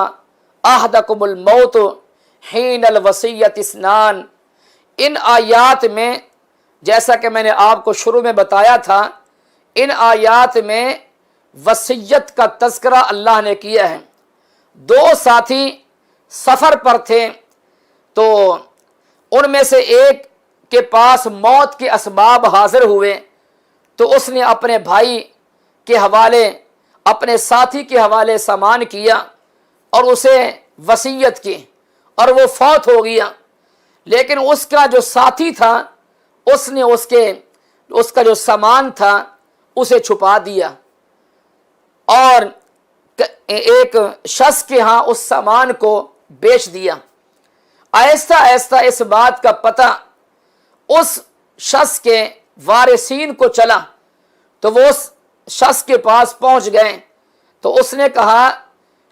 احدکم الموت حین الوصیۃ اثنان۔ ان آیات میں، جیسا کہ میں نے آپ کو شروع میں بتایا تھا، ان آیات میں وصیت کا تذکرہ اللہ نے کیا ہے۔ دو ساتھی سفر پر تھے، تو ان میں سے ایک کے پاس موت کے اسباب حاضر ہوئے، تو اس نے اپنے بھائی کے حوالے، اپنے ساتھی کے حوالے سامان کیا اور اسے وصیت کی، اور وہ فوت ہو گیا۔ لیکن اس کا جو ساتھی تھا، اس نے اس کا جو سامان تھا اسے چھپا دیا، اور ایک شخص کے ہاں اس سامان کو بیچ دیا۔ آہستہ آہستہ اس بات کا پتہ اس شخص کے وارثین کو چلا، تو وہ اس شخص کے پاس پہنچ گئے، تو اس نے کہا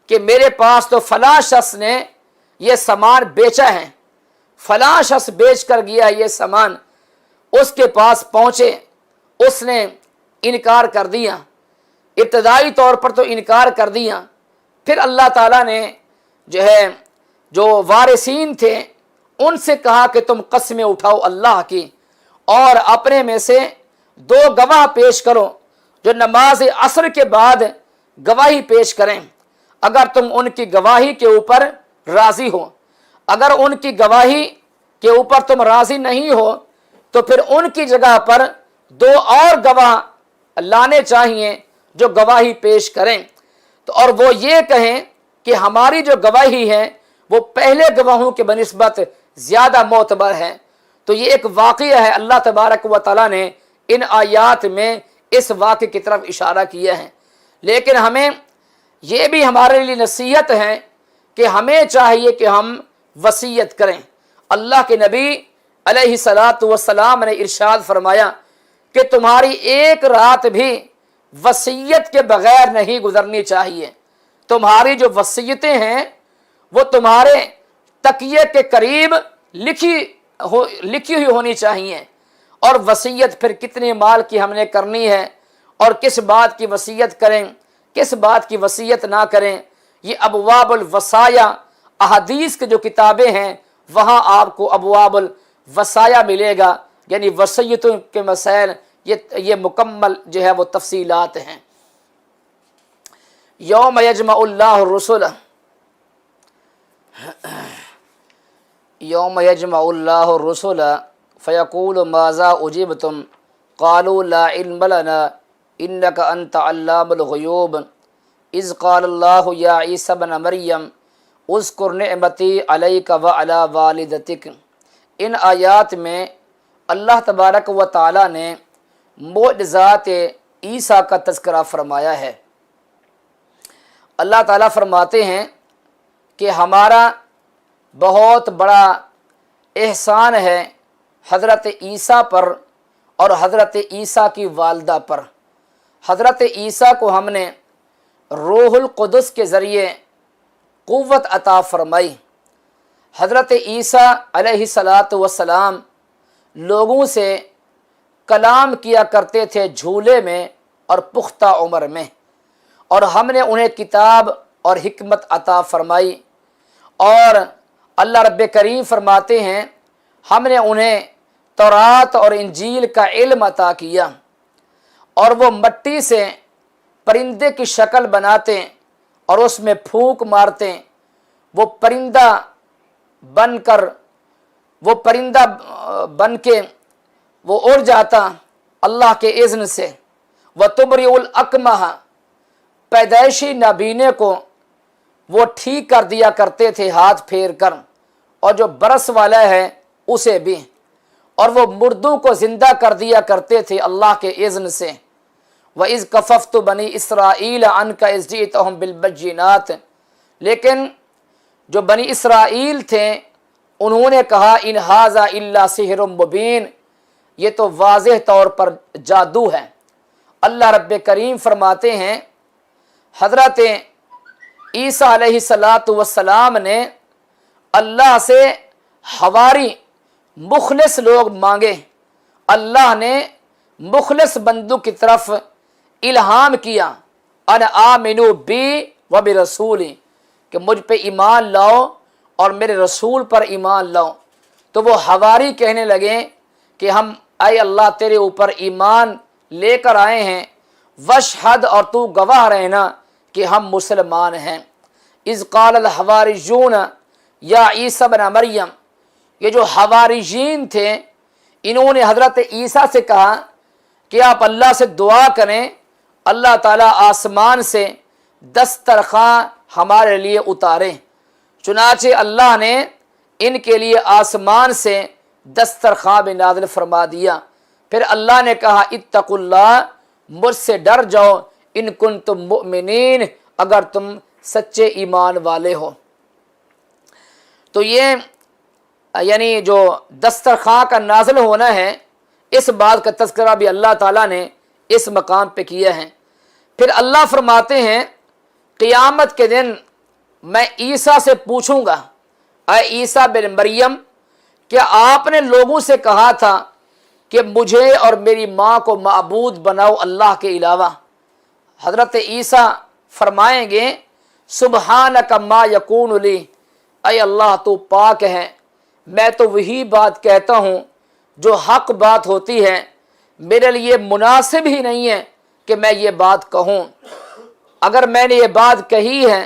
کہ میرے پاس تو فلاں شخص نے یہ سامان بیچا ہے، فلاں شخص بیچ کر گیا یہ سامان۔ اس کے پاس پہنچے، اس نے انکار کر دیا، ابتدائی طور پر تو انکار کر دیا۔ پھر اللہ تعالیٰ نے جو وارثین تھے ان سے کہا کہ تم قسمیں اٹھاؤ اللہ کی، اور اپنے میں سے 2 گواہ پیش کرو جو نماز عصر کے بعد گواہی پیش کریں۔ اگر تم ان کی گواہی کے اوپر راضی ہو، اگر ان کی گواہی کے اوپر تم راضی نہیں ہو، تو پھر ان کی جگہ پر 2 اور گواہ لانے چاہیے جو گواہی پیش کریں، تو اور وہ یہ کہیں کہ ہماری جو گواہی ہے وہ پہلے گواہوں کے بنسبت زیادہ معتبر ہے۔ تو یہ ایک واقعہ ہے، اللہ تبارک و تعالیٰ نے ان آیات میں اس واقعے کی طرف اشارہ کیا ہے۔ لیکن ہمیں یہ بھی ہمارے لیے نصیحت ہے کہ ہمیں چاہیے کہ ہم وصیت کریں۔ اللہ کے نبی علیہ الصلاۃ والسلام نے ارشاد فرمایا کہ تمہاری ایک رات بھی وصیت کے بغیر نہیں گزرنی چاہیے۔ تمہاری جو وصیتیں ہیں وہ تمہارے تکیے کے قریب لکھی ہوئی ہونی چاہیے۔ اور وصیت پھر کتنے مال کی ہم نے کرنی ہے، اور کس بات کی وصیت کریں، کس بات کی وصیت نہ کریں، یہ ابواب الوصایا احادیث کے جو کتابیں ہیں وہاں آپ کو ابواب الوصایا ملے گا، یعنی وصیتوں کے مسائل یہ مکمل وہ تفصیلات ہیں۔ یوم یجمع اللہ الرسل، یوم یجمع اللہ الرسل فیقول ماذا اجبتم قالوا لا علم لنا انک انت علام الغیوب اذ قال اللہ یا عیسی ابن مریم اذکر نعمتی علیک وعلی والدتک۔ ان آیات میں اللہ تبارک و تعالی نے معجزات عیسیٰ کا تذکرہ فرمایا ہے۔ اللہ تعالیٰ فرماتے ہیں کہ ہمارا بہت بڑا احسان ہے حضرت عیسیٰ پر اور حضرت عیسیٰ کی والدہ پر۔ حضرت عیسیٰ کو ہم نے روح القدس کے ذریعے قوت عطا فرمائی۔ حضرت عیسیٰ علیہ السلام لوگوں سے کلام کیا کرتے تھے جھولے میں اور پختہ عمر میں، اور ہم نے انہیں کتاب اور حکمت عطا فرمائی۔ اور اللہ رب کریم فرماتے ہیں ہم نے انہیں تورات اور انجیل کا علم عطا کیا، اور وہ مٹی سے پرندے کی شکل بناتے اور اس میں پھونک مارتے، وہ پرندہ بن کے وہ اڑ جاتا اللہ کے اذن سے۔ وَتُبْرِئُ الْأَكْمَحَ، پیدائشی نابینے کو وہ ٹھیک کر دیا کرتے تھے ہاتھ پھیر کر، اور جو برس والا ہے اسے بھی، اور وہ مردوں کو زندہ کر دیا کرتے تھے اللہ کے اذن سے۔ وَإِذْ كَفَفْتُ بَنِي إِسْرَائِيلَ عَنْكَ إِذْ جِئْتَهُمْ بِالْبَيِّنَاتِ، لیکن جو بنی اسرائیل تھے انہوں نے کہا ان ھذا الا سحر مبین، یہ تو واضح طور پر جادو ہے۔ اللہ رب کریم فرماتے ہیں حضرت عیسیٰ علیہ السلام نے اللہ سے حواری مخلص لوگ مانگے۔ اللہ نے مخلص بندوں کی طرف الہام کیا، ان آمنو بی و برسولی، کہ مجھ پہ ایمان لاؤ اور میرے رسول پر ایمان لاؤ۔ تو وہ حواری کہنے لگے کہ ہم اے اللہ تیرے اوپر ایمان لے کر آئے ہیں، وشہد اور تو گواہ رہنا کہ ہم مسلمان ہیں۔ اذ قال الحواریون یا عیسی ابن مریم، یہ جو حواریین تھے انہوں نے حضرت عیسیٰ سے کہا کہ آپ اللہ سے دعا کریں، اللہ تعالیٰ آسمان سے دسترخواں ہمارے لیے اتاریں۔ چنانچہ اللہ نے ان کے لیے آسمان سے دسترخواں بھی نازل فرما دیا۔ پھر اللہ نے کہا اتقوا اللہ، مجھ سے ڈر جاؤ، ان کنتم مؤمنین، اگر تم سچے ایمان والے ہو۔ تو یہ یعنی جو دسترخواں کا نازل ہونا ہے، اس بات کا تذکرہ بھی اللہ تعالیٰ نے اس مقام پہ کیا ہے۔ پھر اللہ فرماتے ہیں قیامت کے دن میں عیسیٰ سے پوچھوں گا، اے عیسیٰ بن مریم، کیا آپ نے لوگوں سے کہا تھا کہ مجھے اور میری ماں کو معبود بناؤ اللہ کے علاوہ؟ حضرت عیسیٰ فرمائیں گے سبحانک ما یکون لی، اے اللہ تو پاک ہے، میں تو وہی بات کہتا ہوں جو حق بات ہوتی ہے، میرے لیے مناسب ہی نہیں ہے کہ میں یہ بات کہوں۔ اگر میں نے یہ بات کہی ہے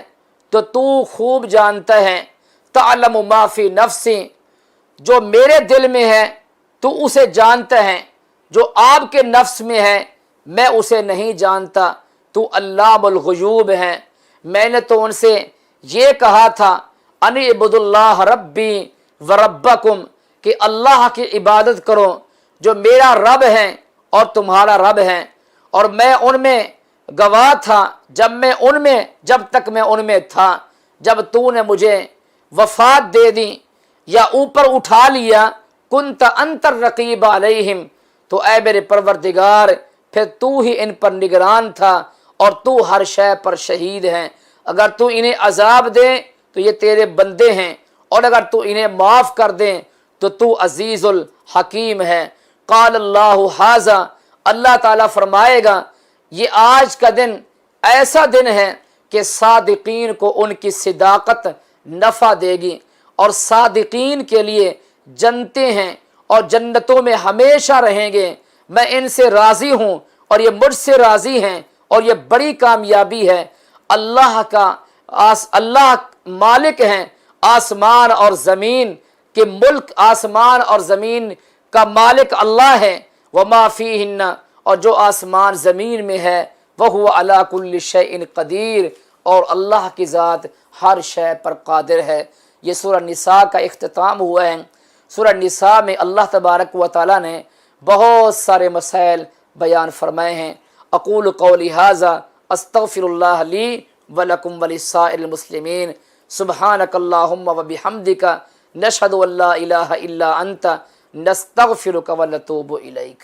تو تو خوب جانتا ہے، تعلم ما فی نفسی، جو میرے دل میں ہے تو اسے جانتا ہے، جو آپ کے نفس میں ہے میں اسے نہیں جانتا، تو علام الغیوب ہے۔ میں نے تو ان سے یہ کہا تھا ان اعبدوا اللہ ربی وربکم، کہ اللہ کی عبادت کرو جو میرا رب ہے اور تمہارا رب ہے، اور میں ان میں گواہ تھا جب تک میں ان میں تھا، جب تو نے مجھے وفات دے دی یا اوپر اٹھا لیا، کنت انت الرقیب علیہم، تو اے میرے پروردگار پھر تو ہی ان پر نگران تھا اور تو ہر شے پر شہید ہے۔ اگر تو انہیں عذاب دے تو یہ تیرے بندے ہیں، اور اگر تو انہیں معاف کر دے تو عزیز الحکیم ہے۔ قال اللہ ھذا، اللہ تعالیٰ فرمائے گا یہ آج کا دن ایسا دن ہے کہ صادقین کو ان کی صداقت نفع دے گی، اور صادقین کے لیے جنتیں ہیں اور جنتوں میں ہمیشہ رہیں گے، میں ان سے راضی ہوں اور یہ مجھ سے راضی ہیں، اور یہ بڑی کامیابی ہے۔ اللہ مالک ہیں آسمان اور زمین کے ملک، آسمان اور زمین کا مالک اللہ ہے، وما فیہن، اور جو آسمان زمین میں ہے، وہو علی کل شیء قدیر، اور اللہ کی ذات ہر شے پر قادر ہے۔ یہ سورہ نساء کا اختتام ہوا ہے۔ سورہ نساء میں اللہ تبارک و تعالیٰ نے بہت سارے مسائل بیان فرمائے ہیں۔ اقول قولی ھذا استغفر اللہ لی ولکم ولسائر المسلمین، سبحانک اللہم وبحمدک، نشہد ان لا الہ الا انت، نستغفرک ونتوب الیک۔